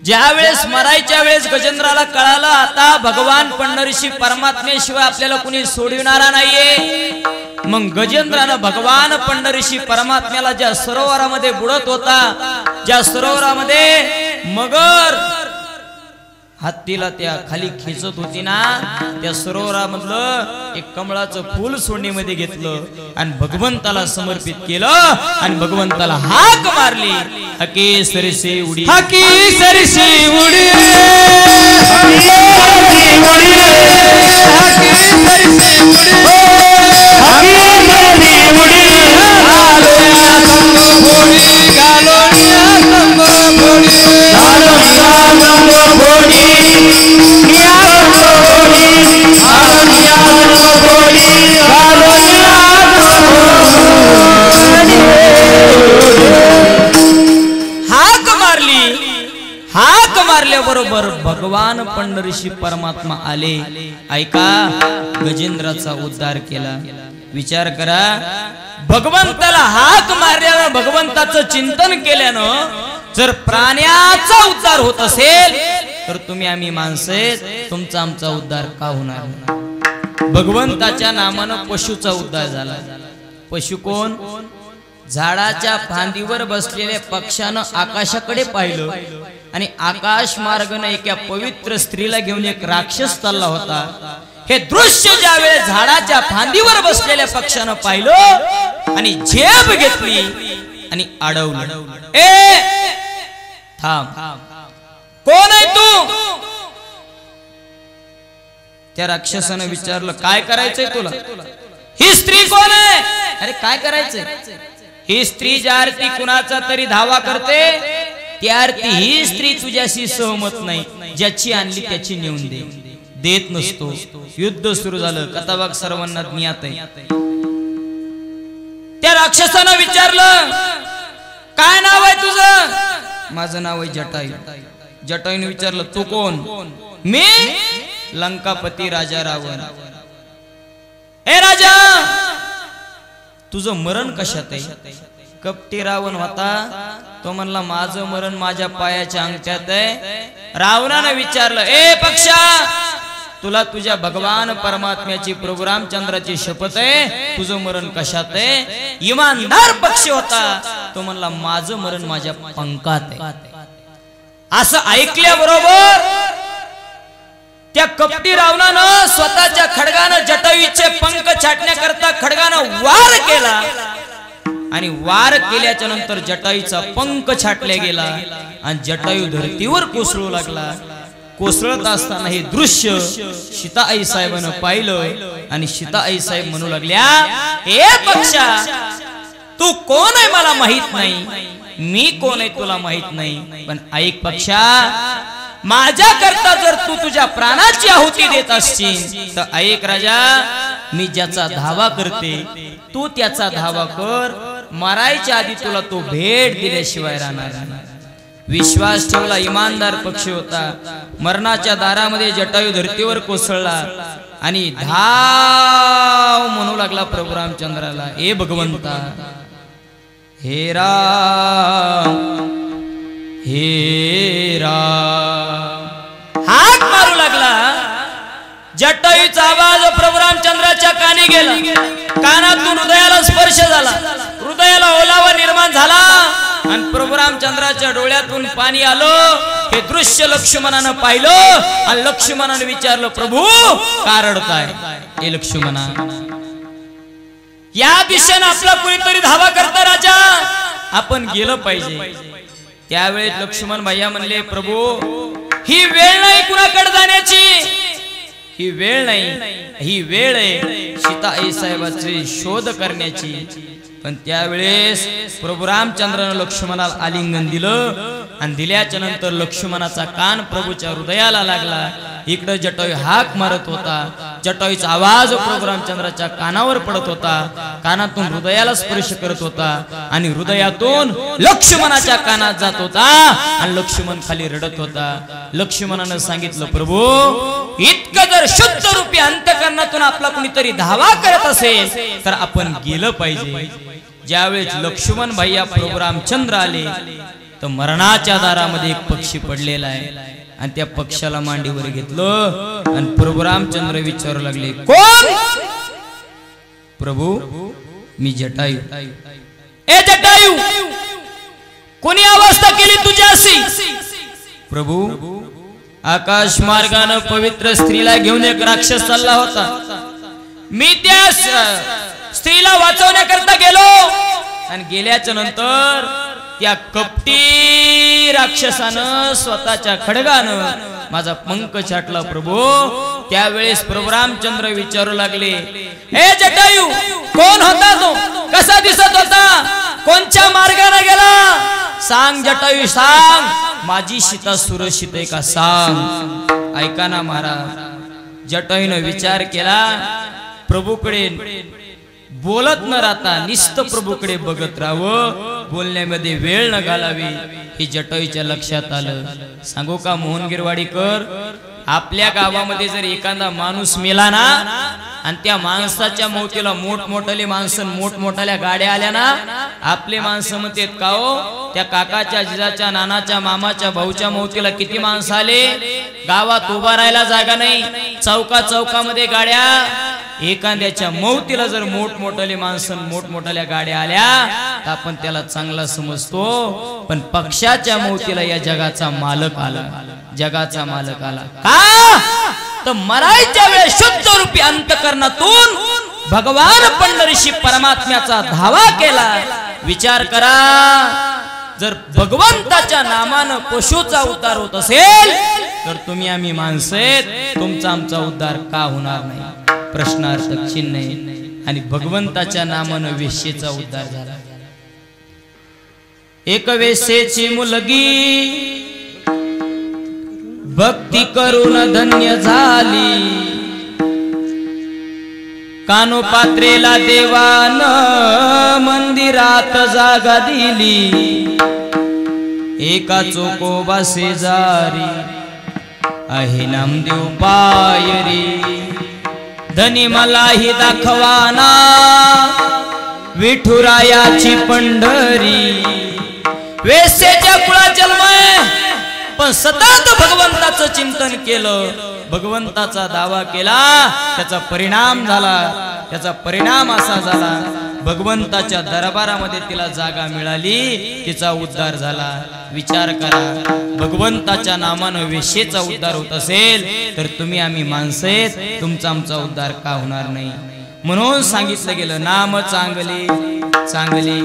ज्या वेळेस मरायच्या वेळेस गजेंद्राला कळालं आता भगवान पंढरीशी परमात्म्याशिवाय आपल्याला कुणी सोडविणारा नाहीये. मग गजेंद्रानं भगवान पंढरीशी परमात्म्याला ज्या सरोवरामध्ये बुडत होता, ज्या सरोवरामध्ये मगर हत्तीला त्या खाली खेचत होती ना, त्या सरोवरामधलं एक कमळाचं फूल सोडणीमध्ये घेतलं आणि भगवंताला समर्पित केलं आणि भगवंताला हाक मारली. हकी सरसे उडी हकी सरसे उडी बरोबर भगवान पंढरीशी परमात्मा आले. ऐका गजेंद्राचा उद्धार केला. विचार करा, भगवंताला हाक मारल्यानं भगवंताचं चिंतन केल्यानं जर प्राण्याचा उद्धार होत असेल तर तुम्ही आम्ही माणसे तुमचा आमचा उद्धार का होणार. भगवंताच्या नामानं पशुचा उद्धार झाला. पशु कोण? झाडाच्या फांदीवर बसलेल्या पक्षानं आकाशाकडे पाहिलं आणि आकाश मार्गाने एका पवित्र स्त्रीला घेऊन एक राक्षस चालला होता. हे दृश्य ज्यावेळेस झाडाच्या फांदीवर बसलेल्या पक्षानं पाहिलं आणि झेप घेतली आणि अडवलं. ए थांब, कोण आहे तू? त्या राक्षसानं विचारलं, काय करायचंय तुला? ही स्त्री कोण आहे? अरे काय करायचंय? ही स्त्री ज्या अर्थी कुणाचा तरी धावा करते त्या अर्थी ही स्त्री तुझ्याशी सहमत नाही. ज्याची आणली त्याची नेऊन दे. देत नसतो. युद्ध सुरू झालं. कथाभाग सर्वांना ज्ञात आहे. त्या राक्षसानं विचारलं, काय नाव आहे तुझं? माझं नाव आहे जटायू. जटायूने विचारलं तू कोण? मी लंकापती राजा रावण. ए राजा, तुझं मरण कशात आहे? कपटी रावण होता तो म्हणला माझं मरण माझ्या पायाच्या अंगठ्यात आहे. रावणानं विचारलं ए पक्षा, तुला तुझ्या भगवान परमात्म्याची प्रभू रामचंद्राची शपथ आहे, तुझं मरण कशात आहे? इमानदार पक्ष होता तो म्हणला माझं मरण माझ्या पंखात आहे. असं ऐकल्याबरोबर त्या कपटी रावणानं स्वतःच्या खडगानं जटायूचे पंख छाटण्याकरता खडगानं वार केला आणि वार केल्याच्या नंतर जटायूचा पंख छाटला गेला आणि जटायू धरतीवर कोसळू लागला. कोसळत असताना हे दृश्य सीताआई साहेबांना पाहिलं आणि सीताआई साहेब म्हणू लागल्या हे पक्षा, तू कोण आहे मला माहित नाही, मी कोण आहे तुला माहित नाही, पण ऐक पक्षा, माझ्या करता जर तू तुझ्या प्राणाची आहुती देत असशील तर ऐक राजा, मी ज्याचा धावा करते तू त्याचा धावा कर, मरायच्या आधी तुला तो भेट दिल्याशिवाय राहणार नाही. विश्वास ठेवला, इमानदार पक्ष होता. मरणाच्या दारामध्ये जटायू धरतीवर कोसळला आणि धाव म्हणू लागला प्रभू रामचंद्राला, ए भगवंता, हे राम, हे राम, हाक मारू लागला. जटायूचा आवाज प्रभू रामचंद्राच्या कानी गेला, कानातून हृदयाला स्पर्श झाला, हृदयाला ओलावा निर्माण झाला आणि प्रभू रामचंद्राच्या डोळ्यातून पाणी आलं. हे दृश्य लक्ष्मणानं पाहिलं आणि लक्ष्मणानं विचारलं प्रभू का रडताय? हे लक्ष्मणा, या दिशेने आपला कोणीतरी धावा करता राजा, आपण गेलं पाहिजे. त्यावेळेस लक्ष्मण भैया म्हणले प्रभू ही वेळ नाही कुणाकडे जाण्याची, ही वेळ नाही, ही वेळ आहे सीताआई साहेबाचे शोध करण्याची. पण त्यावेळेस प्रभू रामचंद्रानं लक्ष्मणाला आलिंगन दिलं आणि दिल्याच्या नंतर लक्ष्मणाचा कान प्रभूच्या हृदयाला लागला. इकडे जटायू हाक मारत होता, जटायूचा आवाज प्रभू रामचंद्राच्या कानावर पडत होता, कानातून हृदयाला स्पर्श करत होता आणि हृदयातून लक्ष्मणाच्या कानात जात होता आणि लक्ष्मण खाली रडत होता. लक्ष्मणानं सांगितलं प्रभू इतकं जर शुद्ध रूपी अंतकरणातून आपला कुणीतरी धावा करत असेल तर आपण गेलं पाहिजे. ज्यावेळेस लक्ष्मण भैया प्रभू रामचंद्र आले तर मरणाच्या दारामध्ये एक पक्षी पडलेला आहे आणि त्या पक्षाला मांडीवर घेतलं आणि प्रभू रामचंद्र विचारू लागले कोण? प्रभू मी जटायू. ए जटायू, कोणी अवस्था केली तुझ्याशी? प्रभू आकाश मार्गाने पवित्र स्त्रीला घेऊन एक राक्षस चालला होता, मी त्या स्त्रीला वाचवण्याकरता गेलो आणि गेल्याच्या नंतर त्या कपटी राक्षसानं स्वतःच्या खडगानं माझा पंख छाटला प्रभू. त्यावेळेस प्रभू रामचंद्र विचारू लागले हे जटायू कोण होता तो? कसा दिसत होता? कोणत्या मार्गाने गेला? सांग जटायू, सांग, माझी सीता सुरक्षित आहे का सांग. ऐका ना महाराज, जटायूने विचार केला, प्रभूकडे बोलत न राहता निस्त प्रभूकडे बघत राहावं, बोलण्यामध्ये वेळ न घालावी हे जटायूच्या लक्षात आलं. सांगू का मोहन गिरवाडीकर, आपल्या गावामध्ये जर एखादा माणूस मेला ना आणि त्या माणसाच्या मौतीला मोठमोठाले माणसं मोठमोठाल्या गाड्या आल्या ना, आपले माणसं म्हणतात का हो त्या काकाच्या जिजाच्या नानाच्या मामाच्या भाऊच्या मौतीला किती माणसं आले, गावात उभा राहायला जागा नाही, चौकामध्ये गाड्या. एखाद्याच्या मौतीला जर मोठमोठाले माणसं मोठमोठाल्या गाड्या आल्या तर आपण त्याला चांगला समजतो, पण पक्षाच्या मौतीला या जगाचा मालक आला, जगाचा मालक आला का? तर मरायच्या वेळेस शुद्ध रूपी अंतकरणातून भगवान पंढरीशी परमात्म्याचा धावा केला. विचार करा, जर भगवंताच्या नामानं पशुचा उद्धार होत असेल तर तुम्ही आम्ही माणसे तुमचा आमचा उद्धार का होणार नाही? प्रश्नार्थक चिन्ह आहे. आणि भगवंताच्या नामानं वेश्येचा उद्धार झाला. एक वेश्येची मुलगी भक्ती करून धन्य झाली, कानोपात्रेला देवान मंदिरात जागा दिली. एका चोकोबा शेजारी आहे नामदेव पायरी धनी मलाही दाखवाना विठुरायाची पंढरी वेसेच्या कुळा जन्म पण सतत भगवंताचं चिंतन केलं भगवंताचा दावा केला त्याचा परिणाम झाला त्याचा परिणाम असा झाला भगवंताच्या दरबारामध्ये तिला जागा मिळाली तिचा उद्धार झाला विचार करा भगवंताच्या नामानं वेशेचा उद्धार होत असेल तर तुम्ही आम्ही माणसं आहेत तुमचा आमचा उद्धार का होणार नाही म्हणून सांगितलं गेलं नाम चांगले चांगले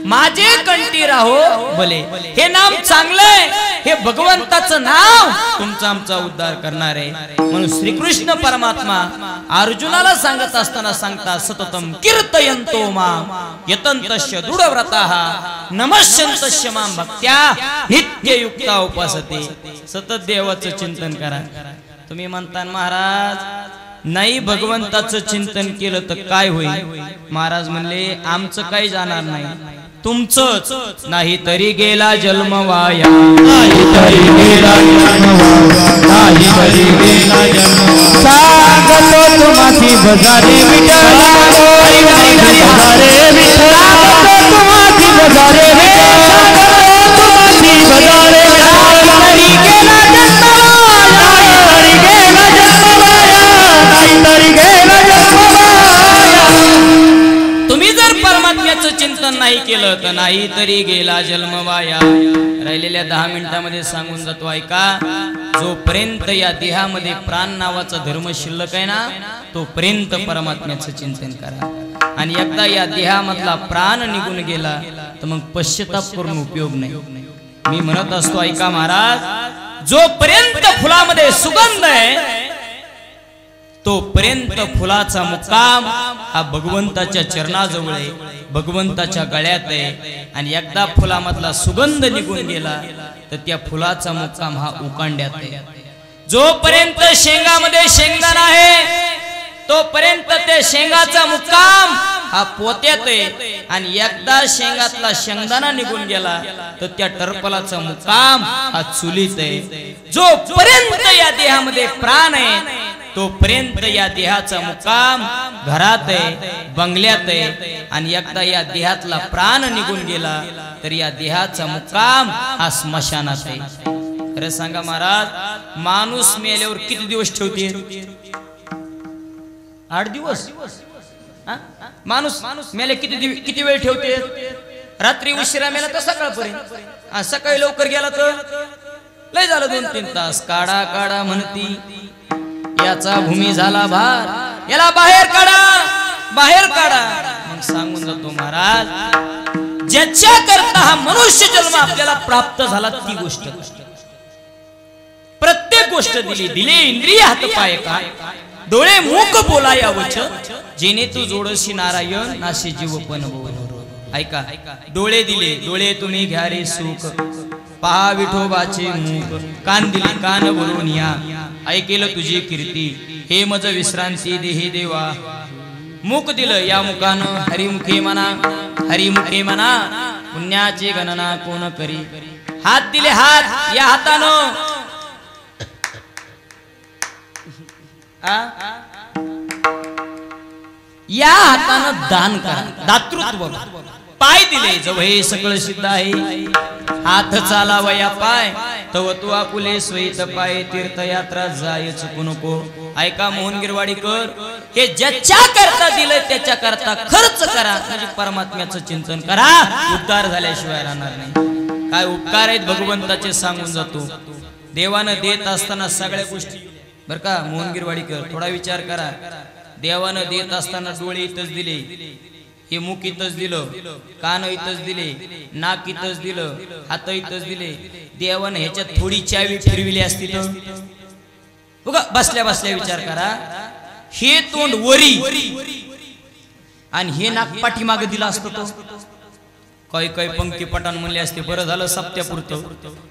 माझे कंठी राहो भले हे नाम चांगलंय हे भगवंताचं नाव तुमचा आमचा उद्धार करणार आहे म्हणून श्रीकृष्ण परमात्मा अर्जुनाला सांगत असताना सांगता सततम कीर्तयन्तो माम यतन्तस्य दृढव्रताः नमस्यन्तस्य मां भक्त्या नित्ययुक्ता उपासते सतत देवाचं चिंतन करा तुम्ही म्हणता महाराज नाही भगवंताचं चिंतन केलं तर काय होईल महाराज म्हणले आमचं काही जाणार नाही तुमचंच नाही तरी गेला जन्म वाया नाही तरी गेला जन्म वाया नाही तरी गेला जन्म सांगतो तुम्हाची बजारे विठ्ठल बजारे विठ्ठल तुम्हाची बजारे विठ्ठल तुम्हाची बजारे विठ्ठल तरी गेला जन्म वाया तरी गेला जन्म वाया नाही तरी गेला जन्म वाया तुम्ही जर परमात्म्याचं चिंतन नाही केलं तर नाही तरी गेला जन्म वाया राहिलेल्या 10 मिनिटांमध्ये सांगून जातो ऐका जोपर्यंत या देहामध्ये प्राण नावाचा धर्म शिल्लक आहे ना तोपर्यंत परमात्म्याचं चिंतन करा आणि एकदा या देहामधला प्राण निघून गेला तर मग पश्चाताप करून उपयोग नाही मी म्हणत असतो ऐका महाराज जोपर्यंत फुलामध्ये सुगंध आहे तोपर्यंत फुलाचा मुक्काम हा भगवंताच्या चरणाजवळ आहे भगवंताच्या गळ्यात आहे आणि एकदा फुलामधला सुगंध निघून गेला तर त्या फुलाचा मुक्काम हा उकांड्यात आहे जोपर्यंत शेंगामध्ये शेंगदाणा आहे तोपर्यंत ते शेंगाचा मुक्काम हा पोत्यात आहे आणि एकदा शेंगातला शेंगदाणा निघून गेला तर त्या टरपलाचा मुक्काम हा चुलीत आहे जोपर्यंत या देहामध्ये प्राण आहे तोपर्यंत या देहाचा मुक्काम घरात आहे बंगल्यात आहे आणि एकदा या देहातला प्राण निघून गेला तर या देहाचा मुक्काम हा स्मशानात आहे खरं सांगा महाराज माणूस मेल्यावर किती दिवस ठेवते 8 दिवस माणूस मेले किती वेळ ठेवते रात्री उशिरा मेला तर सकाळपर्यंत सकाळी लवकर गेला तर लय झालं 2-3 तास काढा काढा म्हणती याचा भूमी झाला भार याला बाहेर काढा मग सांगून जातो महाराज ज्याच्या करता हा मनुष्य जन्म आपल्याला प्राप्त झाला ती गोष्ट प्रत्येक गोष्ट दिले इंद्रिय हात पाय काय डोळे मूक बोलाया वचन जेने तू जोडशी नारायण नाशी जीव पण बोल ऐका डोळे दिले डोळे तुम्ही घ्या रे सुख पहा विठोबाचे मुख कान दिले कान भरून या ऐकेल तुझी कीर्ती हे मज विश्रांती देही देवा मुख दिलं या मुखानं हरिमुखे म्हणा पुण्याची गणना कोण करी हात दिले हात या हातानं या हातानं दान करा दातृत्व पाय दिले जव हे सगळं सिद्ध आहे हात चालावया पाय तव तू आपुले स्वैत पाय तीर्थयात्रा जाय चुकू नको ऐका मोहन गिरवाडीकर हे ज्याच्या करता दिलंय त्याच्या करता खर्च करा म्हणजे परमात्म्याचं चिंतन करा उद्धार झाल्याशिवाय राहणार नाही काय उपकार आहेत भगवंताचे सांगून जातो देवानं देत असताना सगळ्या गोष्टी बर का मोहन गिरवाडीकर थोडा विचार करा देवानं देत असताना डोळे इथंच दिले हे मुख इथंच दिलं कान इथंच दिले नाक इथंच दिलं हात इथंच दिले देवानं ह्याच्यात थोडी चावी फिरविली असती तर बघा बसल्या बसल्या विचार करा हे तोंड वरी आणि हे नाक पाठीमागे दिलं असतं तो काही पंक्ती पठाण म्हणले असते बरं झालं सप्त्यापुरतं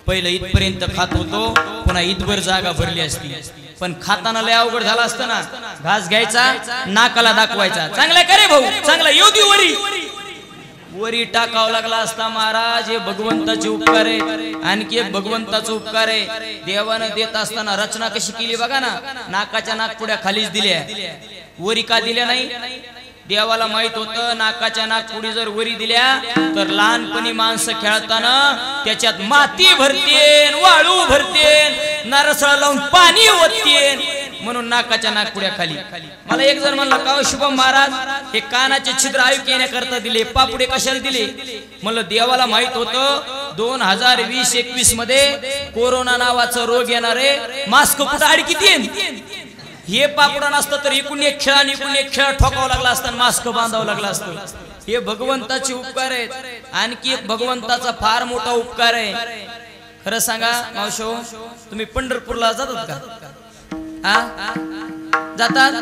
पहिलं इथपर्यंत खात होतो पुन्हा इथभर जागा भरली असती पण खाताना लय अवघड झाला असतं ना घास घ्यायचा नाकाला दाखवायचा चांगला करे भाऊ चांगला योगी वरी टाकावं लागला असता महाराज. हे भगवंताचे उपकार आहे. आणखी एक भगवंताचा उपकार आहे. देवानं देत असताना रचना कशी केली बघा ना. नाकाच्या नाकपुड्या खालीच दिल्या. वरी का दिल्या नाही. देवाला माहित होतं नाकाच्या नाकपुडी जर वरी दिल्या तर लहानपणी माणसं खेळताना त्याच्यात माती भरतेन, वाळू भरतेन, नारळ लावून पाणी ओततेन, म्हणून नाकाच्या नाकपुड्या खाली. मला एक जण म्हणला का शुभम महाराज हे कानाचे छिद्र आयुक येण्याकरता दिले, पापुडे कशाला दिले. म्हणलं देवाला माहित होतं 2020-21 मध्ये कोरोना नावाचा रोग येणार आहे. मास्क कुठं अडकीत येईन. हे पापडा नसतं तर इकडून एक खेळा आणि इकडून एक खेळा ठोकावं लागला असतं, मास्क बांधावं लागला असतं. हे भगवंताचे उपकार आहेत. आणखी एक भगवंताचा फार मोठा उपकार आहे. खरं सांगा मावशो, तुम्ही पंढरपूरला जातात का. जातात.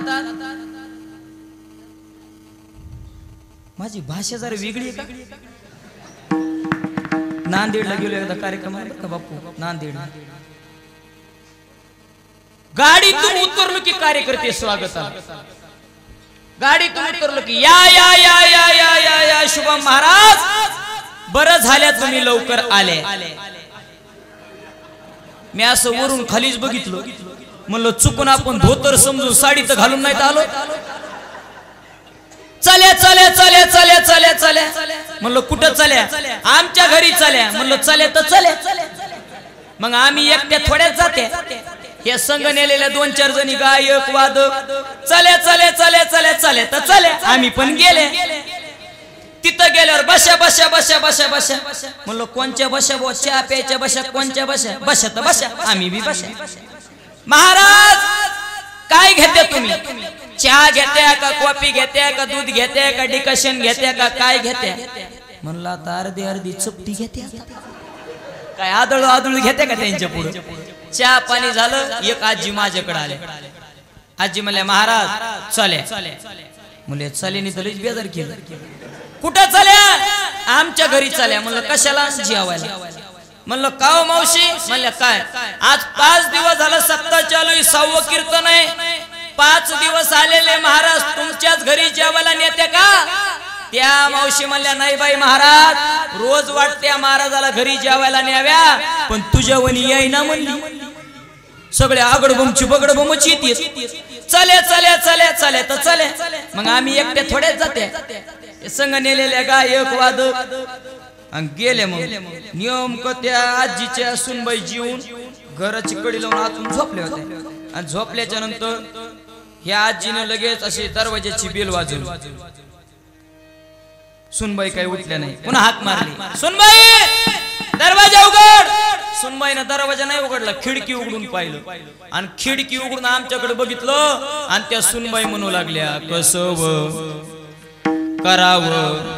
माझी भाषा जरा वेगळी आहे का. नांदेडला गेलो एकदा कार्यक्रम का बापू. नांदेड गाडीतून उतरलो की कार्यकर्ते स्वागत. गाडीतून उतरलो की या या या या या या या शुभम महाराज बरं झाल्या तुम्ही लवकर आले. मी असं वरून खालीच बघितलं. म्हणलं चुकून आपण धोतर समजून साडी तर घालून नाही आलो. चल्या चल्या चल्या चल्या चल्या चल्या. म्हणलं कुठं चल्या. आमच्या घरी चल्या. म्हणलं चल्या तर चल्या. मग आम्ही एकट्या थोड्याच जाते. हे संघ नेलेल्या 2-4 जणी गायक वादक चले चले चले चले चले तर चले. आम्ही पण गेले. तिथं गेल्यावर बशा बशा बशा बशा बशा. म्हणलं कोणच्या बशा बो. चहा प्यायच्या बशा. कोणच्या बशा. बशा तर बशा. आम्ही बी बशा. महाराज काय घेते तुम्ही. चहा घेत्या का कॉफी घेत्या का दूध घेत्या का डिकशन घेत्या का काय घेत्या. म्हणलं आता अर्धी चपटी घेत्या काय. आदळू आदळू घेत्या का त्यांच्या पुढे. चहा पाणी झालं. एक आजी माझ्याकडे आले. आजी म्हणल्या महाराज चले. म्हणले चलेनी तर लईच बेजार केलं. कुठं चल्या. आमच्या घरी चल्या. म्हणलं कशाला. जेवायला. म्हणलं काव मावशी. म्हणल्या काय. आज 5 दिवस झालं सप्ताह चालू आहे. 6वं कीर्तन आहे. 5 दिवस आलेले महाराज तुमच्याच घरी जेवायला नेत्या का. त्या मावशी म्हणल्या नाही बाई महाराज रोज वाटत्या महाराजाला घरी जेवायला न्याव्या पण तुझ्या वनी येईना म्हणली. सगळे आगडबमची बगडबमची येते. चले चले चले चले तर चले. मग आम्ही एकट्या थोड्याच जाते. संघ नेलेल्या गायक वादक आणि गेले. मग नेमकं त्या आजीच्या सुनबाई जीवन घराची कडी लावून आतून झोपले होते. आणि झोपल्याच्या नंतर ह्या आजीने लगेच अशी दरवाजाची बेल वाजवली. सुनबाई काही उठल्या नाही. पुन्हा हाक मारली. सुनबाई दरवाजा उघड. सुनबाईनं दरवाजा नाही उघडला. खिडकी उघडून पाहिलं आणि खिडकी उघडून आमच्याकडे बघितलं. आणि त्या सुनबाई म्हणू लागल्या कसं करावं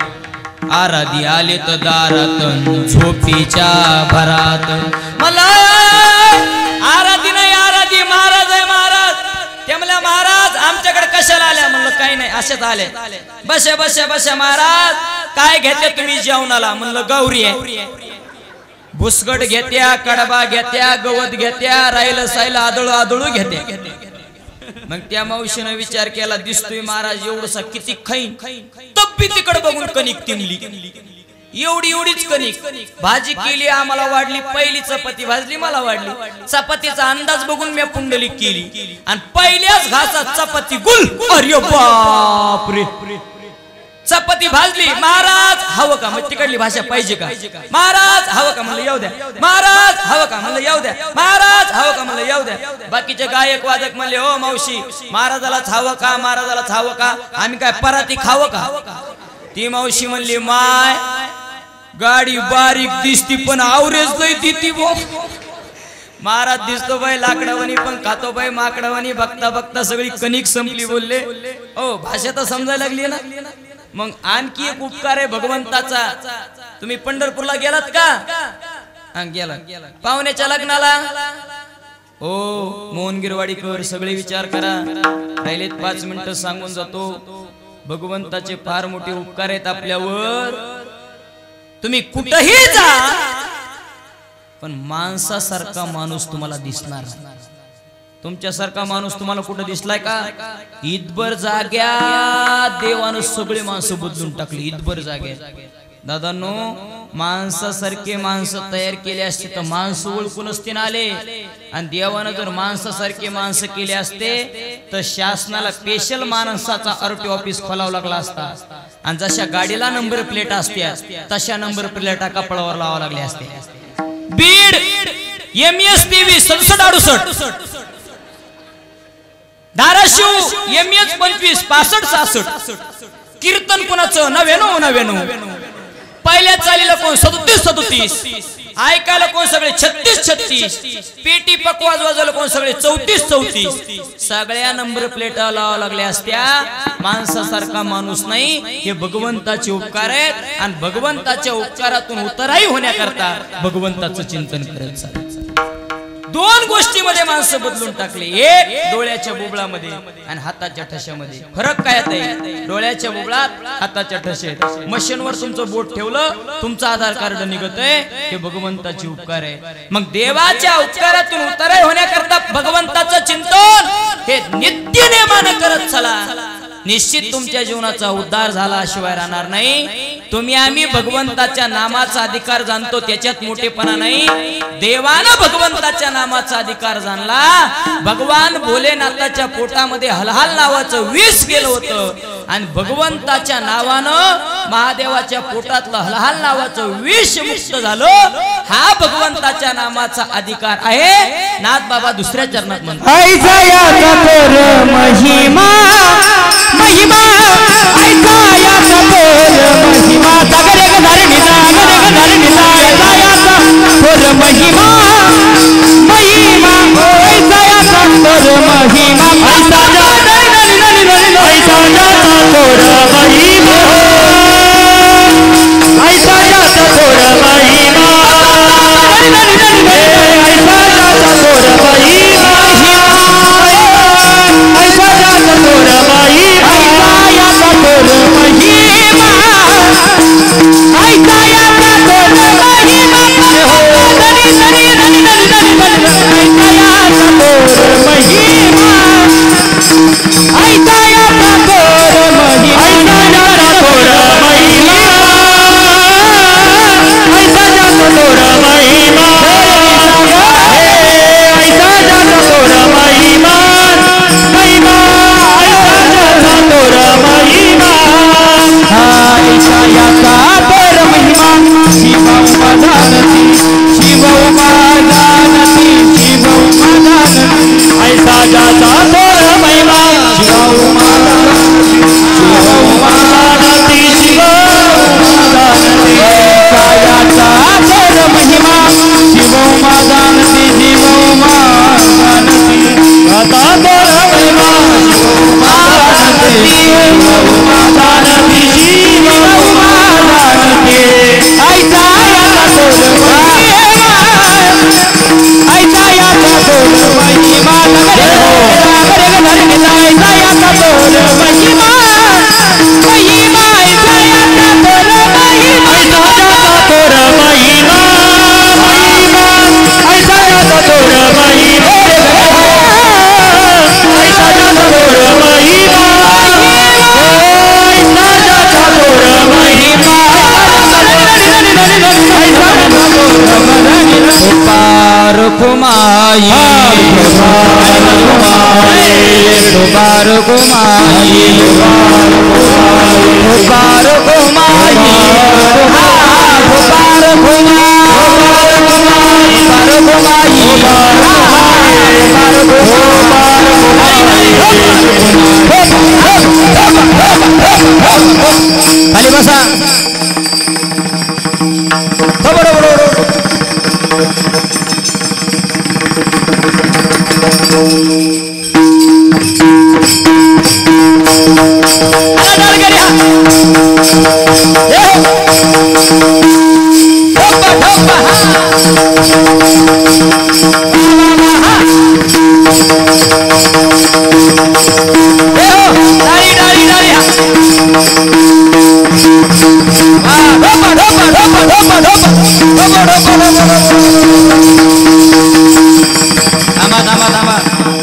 आराधी आले तर दारात झोपीच्या भरात. मला आराधी नाही आराधी महाराज आहे महाराज. ते म्हणल्या महाराज आमच्याकडे कशाला आल्या. म्हणलं काही नाही अशाच आले. बशा बशा बशा महाराज काय घेते तुम्ही जेवणाला. म्हणलं गौरी आहे. भुसगट घेत्या कडबा घेत्या गवत घेत्या राहिलं सायला आदळू आदळू घेत्या. मग त्या मावशीनं विचार केला दिसतोय महाराज एवढसा किती खाईन. तब्येतीकडे बघून कणिक तिमली. एवढीच कणिक. भाजी केली आम्हाला वाढली. पहिली चपाती भाजली मला वाढली. चपातीचा अंदाज बघून मी पुंडलिक केली आणि पहिल्याच घासात चपाती गुल. अरे बापरे. चपाती भाजली. महाराज हवं का. मग तिकडली भाषा पाहिजे का. महाराज हवं का. म्हणलं येऊ द्या. महाराज हवं का. म्हणलं येऊ द्या. महाराज हवं का. म्हणलं येऊ द्या. बाकीचे गायक वादक म्हणले हो मावशी महाराजालाच हवं का. महाराजालाच हवं का. आम्ही काय पराती खावं का. ती मावशी म्हणली माय गाडी बारीक दिसती पण आवरेज नाही ती. महाराज दिसतो बाई लाकडावानी पण खातो बाई माकडावानी. बघता बघता सगळी कणिक संपली. बोलले हो भाषा तर समजायला लागली ना. मग आणखी एक उपकार आहे भगवंताचा. तुम्ही पंढरपूरला गेलात का. गेला. पाहुण्याच्या लग्नाला हो मोहन गिरवाडीकर सगळे विचार करा. राहिलेत 5 मिनिटं सांगून जातो. भगवंताचे फार मोठे उपकार आहेत आपल्यावर. तुम्ही कुठेही जा पण माणसासारखा माणूस तुम्हाला दिसणार. तुमच्यासारखा माणूस तुम्हाला कुठं दिसलाय का. ईदभर जाग्या देवानं सगळे माणसं बदलून टाकली. ईदभर जाग्या दादांनो माणसासारखे माणसं तयार केले असते तर माणसं ओळखून असते ना आले आणि देवानं जर माणसासारखे माणसं केले असते तर शासनाला स्पेशल माणसाचा आरटी ऑफिस खोलावं लागला असता आणि जशा गाडीला नंबर प्लेट असत्या तशा नंबर प्लेटा कपडावर लावा लागले असते बीड MS 6768 धाराशिव MS 25 65 66 कीर्तन कोणाचं 99 पहिल्या चालीला कोण 37 ऐकायला कोण सगळे 36 पेटी पकवाज वाजवायला कोण सगळे 34 सगळ्या नंबर प्लेटा लावा लागल्या असत्या माणसासारखा माणूस नाही हे भगवंताचे उपकार आहेत आणि भगवंताच्या उपकारातून उतराई होण्याकरता भगवंताचं चिंतन करत चालायचं दोन गोष्टीमध्ये माणसं बदलून टाकले एक डोळ्याच्या बुबळामध्ये आणि हाताच्या ठशामध्ये फरक काय आहे डोळ्याच्या बुबळात हाताच्या ठशेत मशीनवर तुमचं बोट ठेवलं तुमचं आधार कार्ड निघतंय हे भगवंताचे उपकार आहे मग देवाच्या उपकारातून उतराई होण्याकरता भगवंताचं चिंतन हे नित्य नेमानं करत चला निश्चित तुमच्या जीवनाचा उद्धार झाल्याशिवाय राहणार नाही तुम्ही आम्ही भगवंताच्या नामाचा अधिकार जाणतो त्याच्यात मोठेपणा नाही देवानं भगवंताच्या नामाचा अधिकार जाणला भगवान भोलेनाथाच्या पोटामध्ये हलहल नावाचं विष गेलं होतं आणि भगवंताच्या नावानं महादेवाच्या पोटातलं हलहल नावाचं विष मुक्त झालं हा भगवंताच्या नामाचा अधिकार आहे नाथ बाबा दुसऱ्या चरणात म्हणतात महिमा महिमा ऐका या सतोर महिमा सागर एक धरणीचा ऐका या सतोर महिमा महिमा ऐका या सतोर महिमा ऐका या सतोर महिमा ऐका या सतोर महिमा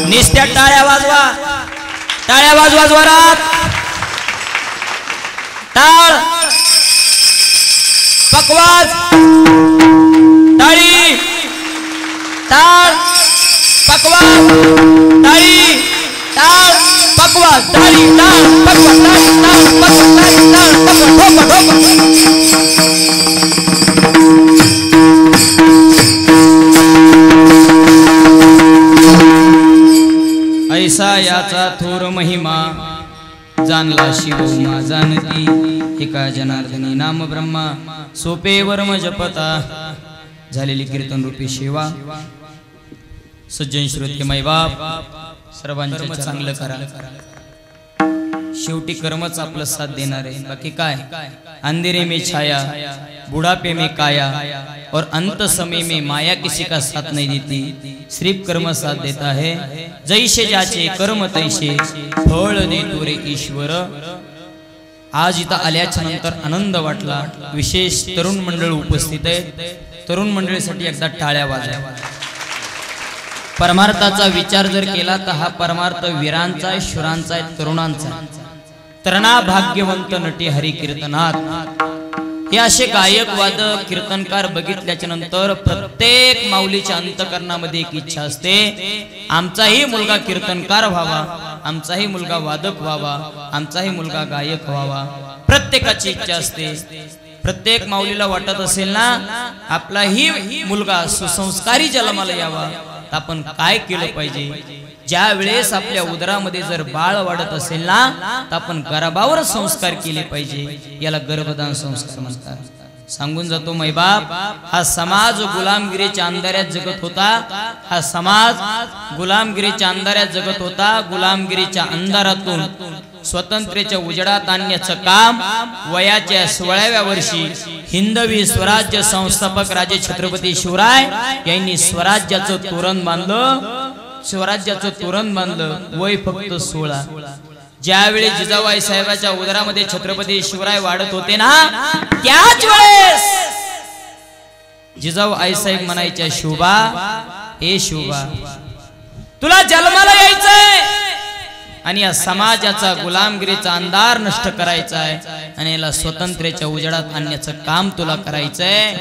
निस्त्या टाळ्या वाजवा, टाळ्या वाजवा जोरात, टाळ पकवाज टाळी टाळ पकवाज टाळी टाळ पकवाज टाळी टाळ पकवाज टाळी टाळ पकवाज टाळी टाळ पकवाज ऐसा याचा थोर महिमा जाणला शिव माझा नदी एका जनार्दनी नाम ब्रह्मा सोपे वर्म जपता झालेली कीर्तन रूपी सेवा सज्जन श्रोते माय बाप सर्वांचं चांगलं करा शेवटी कर्मच आपलं साथ देणार आहे बाकी काय अंधेरे में छाया बुढ़ापे में काया और अंत समय में माया किसी का साथ नहीं देती सिर्फ कर्म साथ देता है जैसे जाचे कर्म तैसे फळ देतो रे ईश्वर आज इथं आल्याच्या नंतर आनंद वाटला विशेष तरुण मंडळ उपस्थित आहे तरुण मंडळीसाठी एकदा टाळ्या वाजवा परमार्थाचा विचार जर केला तर हा परमार्थ वीरांचा आहे शुरांचा आहे तरुणांचा तरणा भाग्यवंत नटी हरी कीर्तनात हे असे गायक वादक कीर्तनकार बघितल्याच्या नंतर प्रत्येक माऊलीच्या अंतकरणामध्ये एक इच्छा असते आमचाही मुलगा कीर्तनकार व्हावा आमचाही मुलगा वादक व्हावा आमचाही मुलगा गायक व्हावा प्रत्येकाची इच्छा असते प्रत्येक माऊलीला वाटत असेल ना आपलाही मुलगा सुसंस्कारी जन्माला यावा तर आपण काय केलं पाहिजे ज्या वेळेस आपल्या उदरामध्ये जर बाळ वाढत असेल ना तर आपण गर्भावर संस्कार केले पाहिजे याला गर्भदान संस्कार म्हणतात सांगून जातो मैबाप हा समाज गुलामगिरीच्या अंधाऱ्यात जगत होता हा समाज गुलामगिरीच्या अंधाऱ्यात जगत होता गुलामगिरीच्या अंधारातून स्वतंत्र्याच्या उजेडात आणण्याचं काम वयाच्या 16व्या वर्षी हिंदवी स्वराज्य संस्थापक राजे छत्रपती शिवराय यांनी स्वराज्याचं तोरण बांधलं स्वराज्याचं तोरण बांधलं वय फक्त 16 ज्यावेळी जिजाबाई साहेबाच्या उदरामध्ये छत्रपती शिवराय वाढत होते ना त्याच वेळेस जिजाऊ आई साहेब म्हणायच्या शोभा ए शोभा तुला जन्माला यायचंय आणि या समाजाचा गुलामगिरीचा अंधार नष्ट करायचा आहे आणि याला स्वतंत्र्याच्या उजेडात आणण्याचं काम तुला करायचंय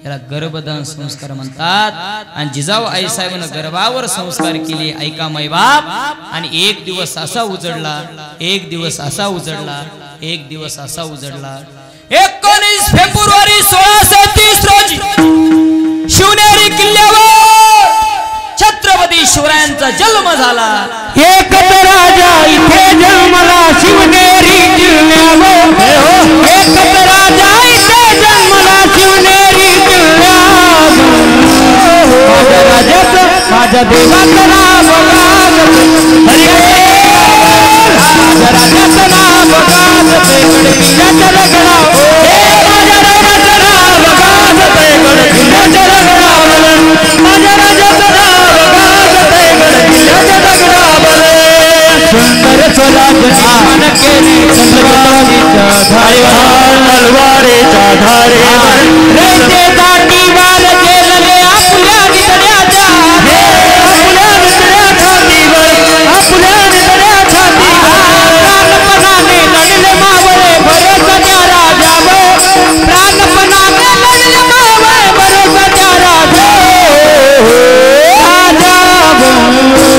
याला गर्भदान संस्कार म्हणतात आणि जिजाऊ आई साहेबांना गर्भावर संस्कार केले ऐका मैबाप आणि एक दिवस असा उजडला 19 फेब्रुवारी 1630 रोजी शिवनेरी किल्ल्यावर छत्रपती शिवरायांचा जन्म झाला एक राजा इथे जन्मला शिवनेरी किल्ल्यावर एक राजा इथे जन्मला शिवनेरी किल्ल्यावर माझ्या राजाचं माझ्या देवाचं नाव गाजते माझ्या राजाचं नाव गाजते गडकिल्ल्याच्या रगडावर माझ्या राजाचं नाव गाजते गडकिल्ल्याच्या रगडावर माझ्या राजाचं नाव गाजते गडकिल्ल्याच्या रगडावर सुंदर स्वराज्य निर्माण केले तलवारीच्या धारेवर रयते दाटीवर जेलले आपल्या वितड्याच्या आपल्या वितड्या छातीवर प्राणपणाने लढले मावळे भरोसाच्या राजावर प्राणपणाने लढले मावळे भरोसाच्या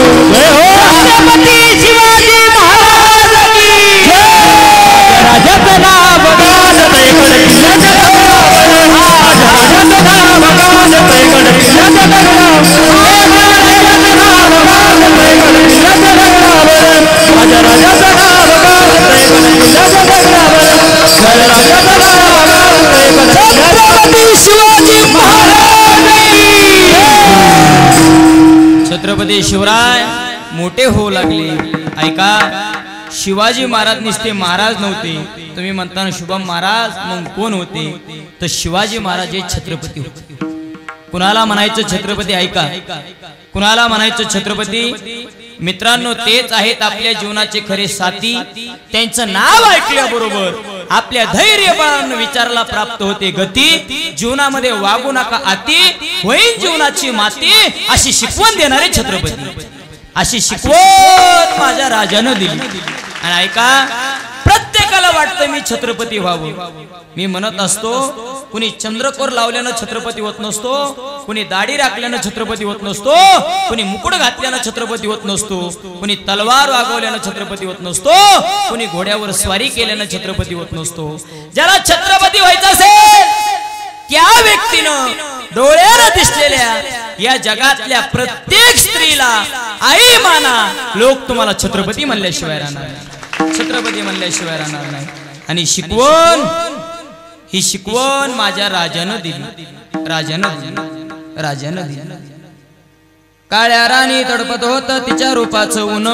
छत्रपती शिवाजी महाराज की राजाचं नाव गाजते गडकिल्ल्याच्या रगडावर राजाचं नाव गाजते गडकिल्ल्याच्या रगडावर राजाचं नाव गाजते गडकिल्ल्याच्या रगडावर माझ्या राजाचं नाव गाजते गडकिल्ल्याच्या रगडावर राजाचं नाव गाजते छत्रपती शिवाजी महाराज छत्रपती शिवराय मोठे होऊ लागले ऐका शिवाजी महाराज निस्ते महाराज नव्हते तुम्ही म्हणता शुभम महाराज मग कोण होते तर शिवाजी महाराज हे छत्रपती होते कुणाला म्हणायचं छत्रपती ऐका कुणाला म्हणायचं छत्रपती मित्रांनो तेच आहेत आपल्या जीवनाचे खरे साथी त्यांचं नाव ऐकल्याबरोबर आपल्या धैर्य बळानं विचाराला प्राप्त होते गती जीवनामध्ये वागू नका अति होईल जीवनाची माती अशी शिकवण देणारे छत्रपती अशी शिकवण माझ्या राजानं दिली आणि ऐका प्रत्येक प्रत्येकाला वाटतं मी छत्रपती व्हावं. मी म्हणत असतो कुणी चंद्रकोर लावल्यानं छत्रपती होत नसतो, कुणी दाढी राखल्यानं छत्रपती होत नसतो, कुणी मुकुट घातल्यानं छत्रपती होत नसतो, कुणी तलवार वागवल्यानं छत्रपती होत नसतो, कुणी घोड्यावर स्वारी केल्यानं छत्रपती होत नसतो. ज्याला छत्रपती व्हायचं असेल त्या व्यक्तीनं डोळ्याला दिसलेल्या या जगातल्या प्रत्येक स्त्रीला आई माना. लोक तुम्हाला छत्रपती म्हणल्याशिवाय राहणार नाही, छत्रपती म्हणल्याशिवाय राहणार नाही. आणि शिकवण ही शिकवण माझ्या राजानं दिली, राजानं दिली. काळ्या राणी तडपत होत तिच्या रूपाचं ऊन,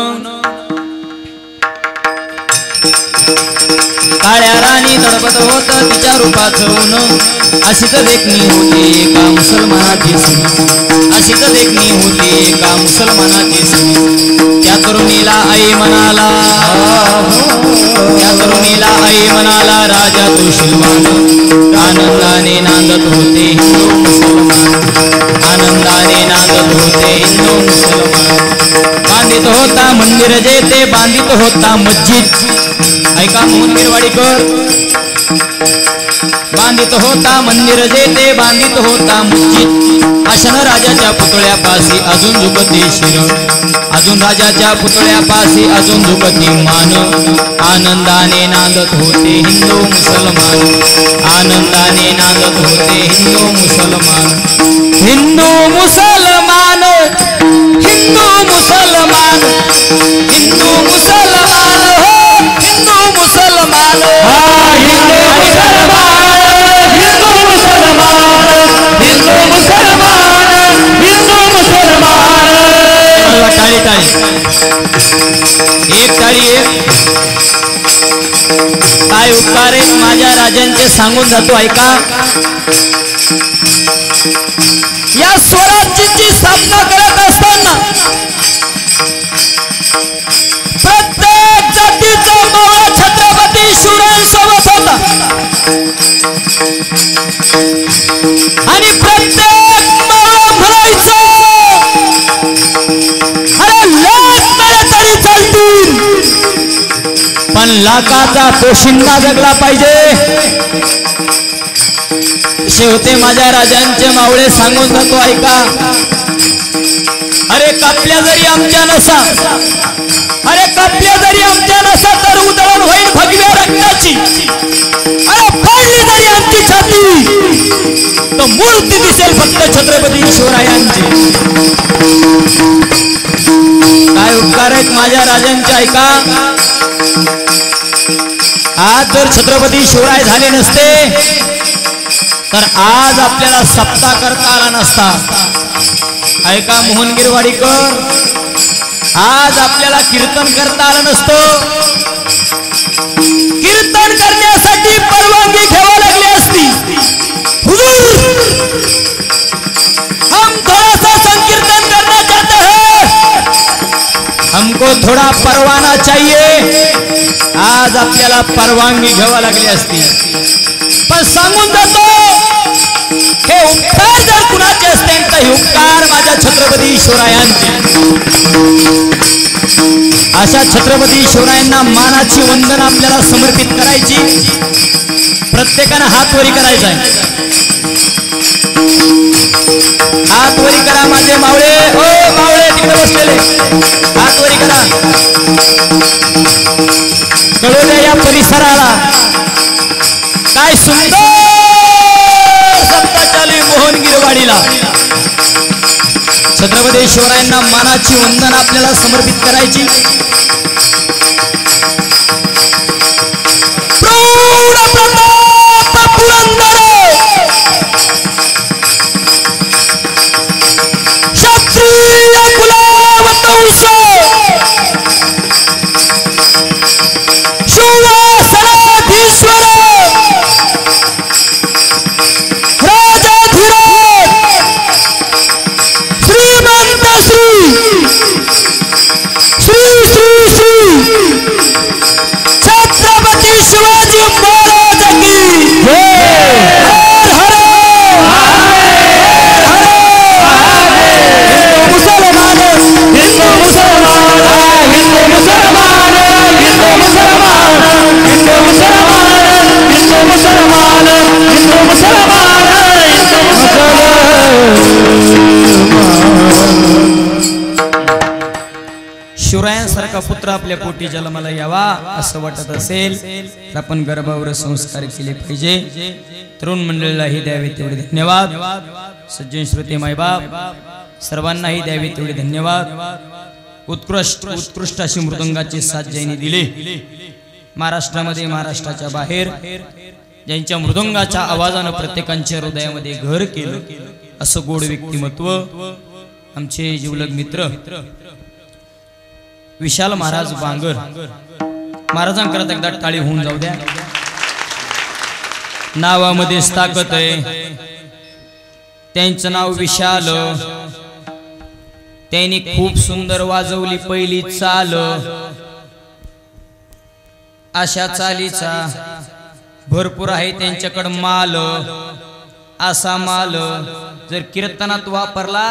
काळ्या राणी तडपत होत तिच्या रूपाचं ऊन. अशीच देखणी होती एका मुसलमानाची सून, अशीच देखणी होती एका मुसलमानाची सून. त्या तरुणीला आई म्हणाला, त्या तरुणीला आई म्हणाला राजा तो शिलवान. आनंदाने नांदत होते हिंदू मुसलमान, आनंदाने नांदत होते हिंदू मुसलमान. बांधित होता मंदिर जेथे बांधित होता मस्जिद. ऐका मोहन गिरवाडीकर. बांधित होता मंदिर जेथे बांधित होता मस्जिद. अशन राजाच्या पुतळ्यापाशी अजून झुकते शिर, अजून राजाच्या पुतळ्यापाशी अजून झुकते मान. आनंदाने नांदत होते हिंदू मुसलमान, आनंदाने नांदत होते हिंदू मुसलमान. हिंदू मुसलमान, हिंदू मुसलमान, हिंदू मुसलमान, हो हिंदू मुसलमान, हिंदू मुसलमान, हिंदू मुसलमान, हिंदू मुसलमान, हिंदू मुसलमान. टाळी टाळी, एक टाळी एक. काय उपकार आहेत माझ्या राजांचे सांगून जातो ऐका. या स्वराज्याची स्थापना करत असताना प्रत्येक जातीचा मावळा छत्रपती शिवरायांसोबत होता आणि प्रत्येक मावळा म्हणायचं अरे लाख मेले तरी चालतील पण लाखाचा पोशिंदा जगला पाहिजे. शेवटे माझ्या राजांचे मावळे सांगून जातो ऐका. अरे कापल्या जरी आमच्या नसा, अरे कापल्या जरी आमच्या नसा तर उधळण होईल भगव्या रक्ताची. अरे फाडली जरी आमची छाती तर मूर्ती दिसेल फक्त छत्रपती शिवरायांची. काय उपकार आहेत माझ्या राजांचे ऐका. आज जर छत्रपती शिवराय झाले नसते तर आज आपल्याला सप्ताह करता आला नसता. ऐका मोहन गिरवाडीकर, आज आपल्याला कीर्तन करता आलं नसतं. कीर्तन करण्यासाठी परवानगी घ्यावी लागली असती. हुजूर हम थोड़ा सा संकीर्तन करना चाहते हैं, हमको थोड़ा परवाना चाहिए. आज आपल्याला परवानगी घ्यावी लागली असती. पण सांगून जातो हे उपकार जर कुणाचे असतील तर हे उपकार माझ्या छत्रपती शिवरायांचे. अशा छत्रपती शिवरायांना मानाची वंदन आपल्याला समर्पित करायची. प्रत्येकानं हात वरी करायचा आहे. हात वरी करा माझे मावळे, ओ मावळे तिकडे बसलेले हात वरी करा. कळू द्या या परिसराला काय सुंदर सत्ता चालू मोहन गिरवाडीला. छत्रपती शिवरायांना मानाची वंदन आपल्याला समर्पित करायची. प्रौढ प्रताप पुरंदर क्षत्रिय कुलावतंस शिवसनाधीश्वर छत्रपती शिवाजी महाराज पुत्र आपल्या पोटी जन्माला यावा असं वाटत असेल तर आपण गर्भावर संस्कार केले पाहिजे. तरुण मंडळीलाही द्यावे तेवढे धन्यवाद. सज्जन श्रोते मायबाप सर्वांनाही द्यावे तेवढे धन्यवाद. उत्कृष्ट अशी मृदंगाची साथ ज्यांनी दिली महाराष्ट्रामध्ये महाराष्ट्राच्या बाहेर ज्यांच्या मृदंगाच्या आवाजानं प्रत्येकांच्या हृदयामध्ये घर केलं असं गोड व्यक्तिमत्व आमचे जिवलग मित्र विशाल महाराज बांगर महाराजांकरता एकदा टाळी होऊन जाऊ द्या. नावामध्येच ताकद आहे. त्यांचं नाव विशाल. त्यांनी खूप सुंदर वाजवली पहिली चाल. अशा चालीचा भरपूर आहे त्यांच्याकडे माल. असा माल जर कीर्तनात वापरला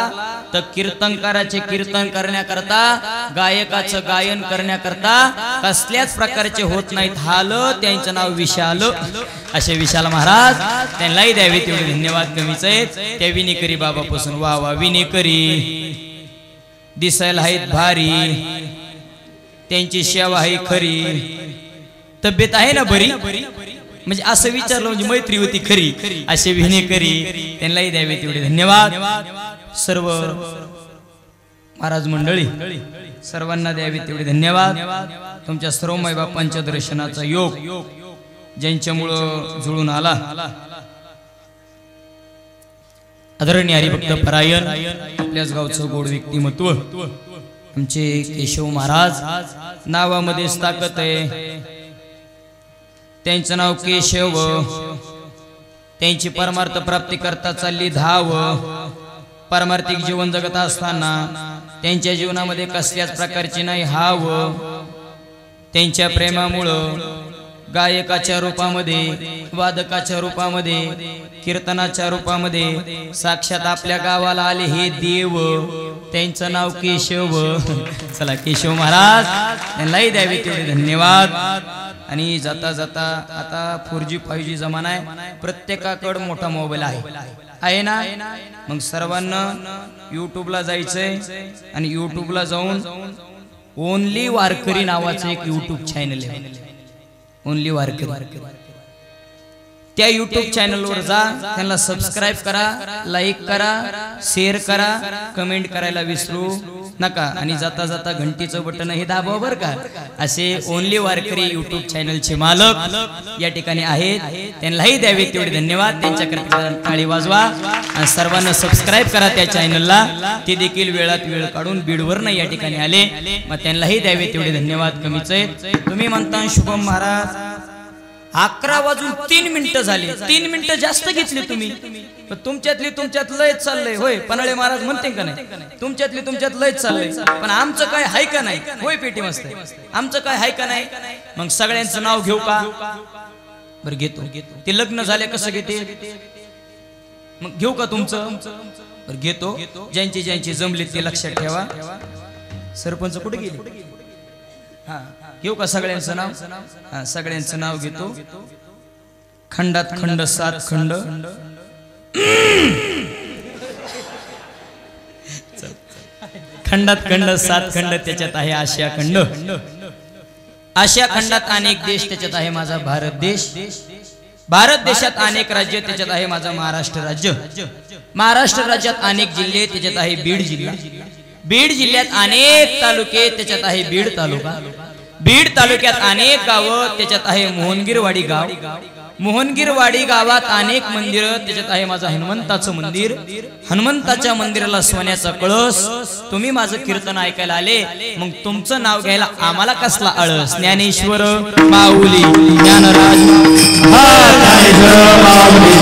तर कीर्तनकाराचे कीर्तन करण्याकरता गायकाचं गायन करण्याकरता कसल्याच प्रकारचे होत नाहीत हाल. त्यांचं नाव विशाल. असे विशाल महाराज त्यांनाही द्यावे तेवढे धन्यवाद कमीच आहेत. त्या विनेकरी बाबापासून वा वा विनेकरी दिसायला आहेत भारी. त्यांची सेवा आहे खरी. तब्येत आहे ना बरी म्हणजे असं विचारलं म्हणजे मैत्री होती खरी. असे विनेकरी त्यांनाही द्यावे तेवढे धन्यवाद. सर्व महाराज मंडळी सर्वांना द्यावे तेवढे धन्यवाद. तुमच्या सर्व मायबापांच्या दर्शनाचा योग ज्यांच्यामुळं जुळून आला आदरणीय हरिभक्त परायण आपल्याच गावचं गोड व्यक्तिमत्व आमचे केशव महाराज. नावामध्येच ताकद आहे. त्यांचं नाव केशव. त्यांची परमार्थ प्राप्ती करता चालली धाव. पारमार्थिक जीवन जगत असताना त्यांच्या जीवनामध्ये कसल्याच प्रकारची नाही हाव. त्यांच्या प्रेमामुळं गायकाच्या रूपामध्ये वादकाच्या रूपामध्ये कीर्तनाच्या रूपामध्ये साक्षात आपल्या गावाला आले हे देव. त्यांचं नाव केशव. चला केशव महाराज त्यांनाही द्यावे तेवढे धन्यवाद. आणि जाता जाता आता 4G 5G जमाना आहे. प्रत्येकाकडे मोठा मोबाईल आहे ना. मग सर्वांना युट्यूबला जायचंय आणि युट्यूबला जाऊन ओनली वारकरी नावाचं एक युट्यूब चॅनल आहे. ओनली वारकरी. त्या युट्यूब चॅनलवर जा. त्यांना सबस्क्राईब करा, लाईक करा, शेअर करा, कमेंट करायला विसरू नका. आणि जाता जाता घंटीचं बटन हे दाबा बर का. असे ओनली वारकरी युट्यूब चॅनलचे मालक या ठिकाणी आहेत. त्यांनाही द्यावे तेवढे धन्यवाद. त्यांच्याकरता टाळी वाजवा आणि सर्वांना सबस्क्राईब करा त्या चॅनलला. ते देखील वेळात वेळ काढून बीडवरनं या ठिकाणी आले. मग त्यांनाही द्यावे तेवढे धन्यवाद कमीच आहेत. तुम्ही म्हणता शुभम महाराज 11 वाजून 3 मिनिटं झाली. 3 मिनिटं जास्त घेतली तुम्ही. तुमच्यात लयच चाललंय होय. पन्हाळे महाराज म्हणते का नाही तुमच्यात लयच चाललंय. पण आमचं काय हाय का नाही होय पेटी मस्त. आमचं काय हाय का नाही. मग सगळ्यांचं नाव घेऊ का बरं घेतो. ते लग्न झाले कसं घेते मग घेऊ का तुमचं बरं घेतो. ज्यांची जमले ते लक्षात ठेवा. सरपंच कुठे गेले. हा घेऊ का सगळ्यांचं नाव. हा सगळ्यांचं नाव घेतो. खंडात खंड 7 खंड. खंडात खंड 7 खंड. त्याच्यात आहे आशिया खंड. आशिया खंडात अनेक देश. त्याच्यात आहे माझा भारत देश. भारत देशात अनेक राज्य. त्याच्यात आहे माझा महाराष्ट्र राज्य. महाराष्ट्र राज्यात अनेक जिल्हे. त्याच्यात आहे बीड जिल्हा. बीड जिल्ह्यात अनेक तालुके. त्याच्यात आहे बीड तालुका. बीड तालुक्यात अनेक गावं. त्याच्यात आहे मोहनगीरवाडी गाव. मोहनगीरवाडी गावात अनेक मंदिरं. त्याच्यात आहे माझं हनुमंताचं मंदिर. हनुमंताच्या मंदिराला सोन्याचा कळस. तुम्ही माझं कीर्तन ऐकायला आले मग तुमचं नाव घ्यायला आम्हाला कसला आळस. ज्ञानेश्वर माऊली ज्ञानराज ज्ञानेश्वर माऊली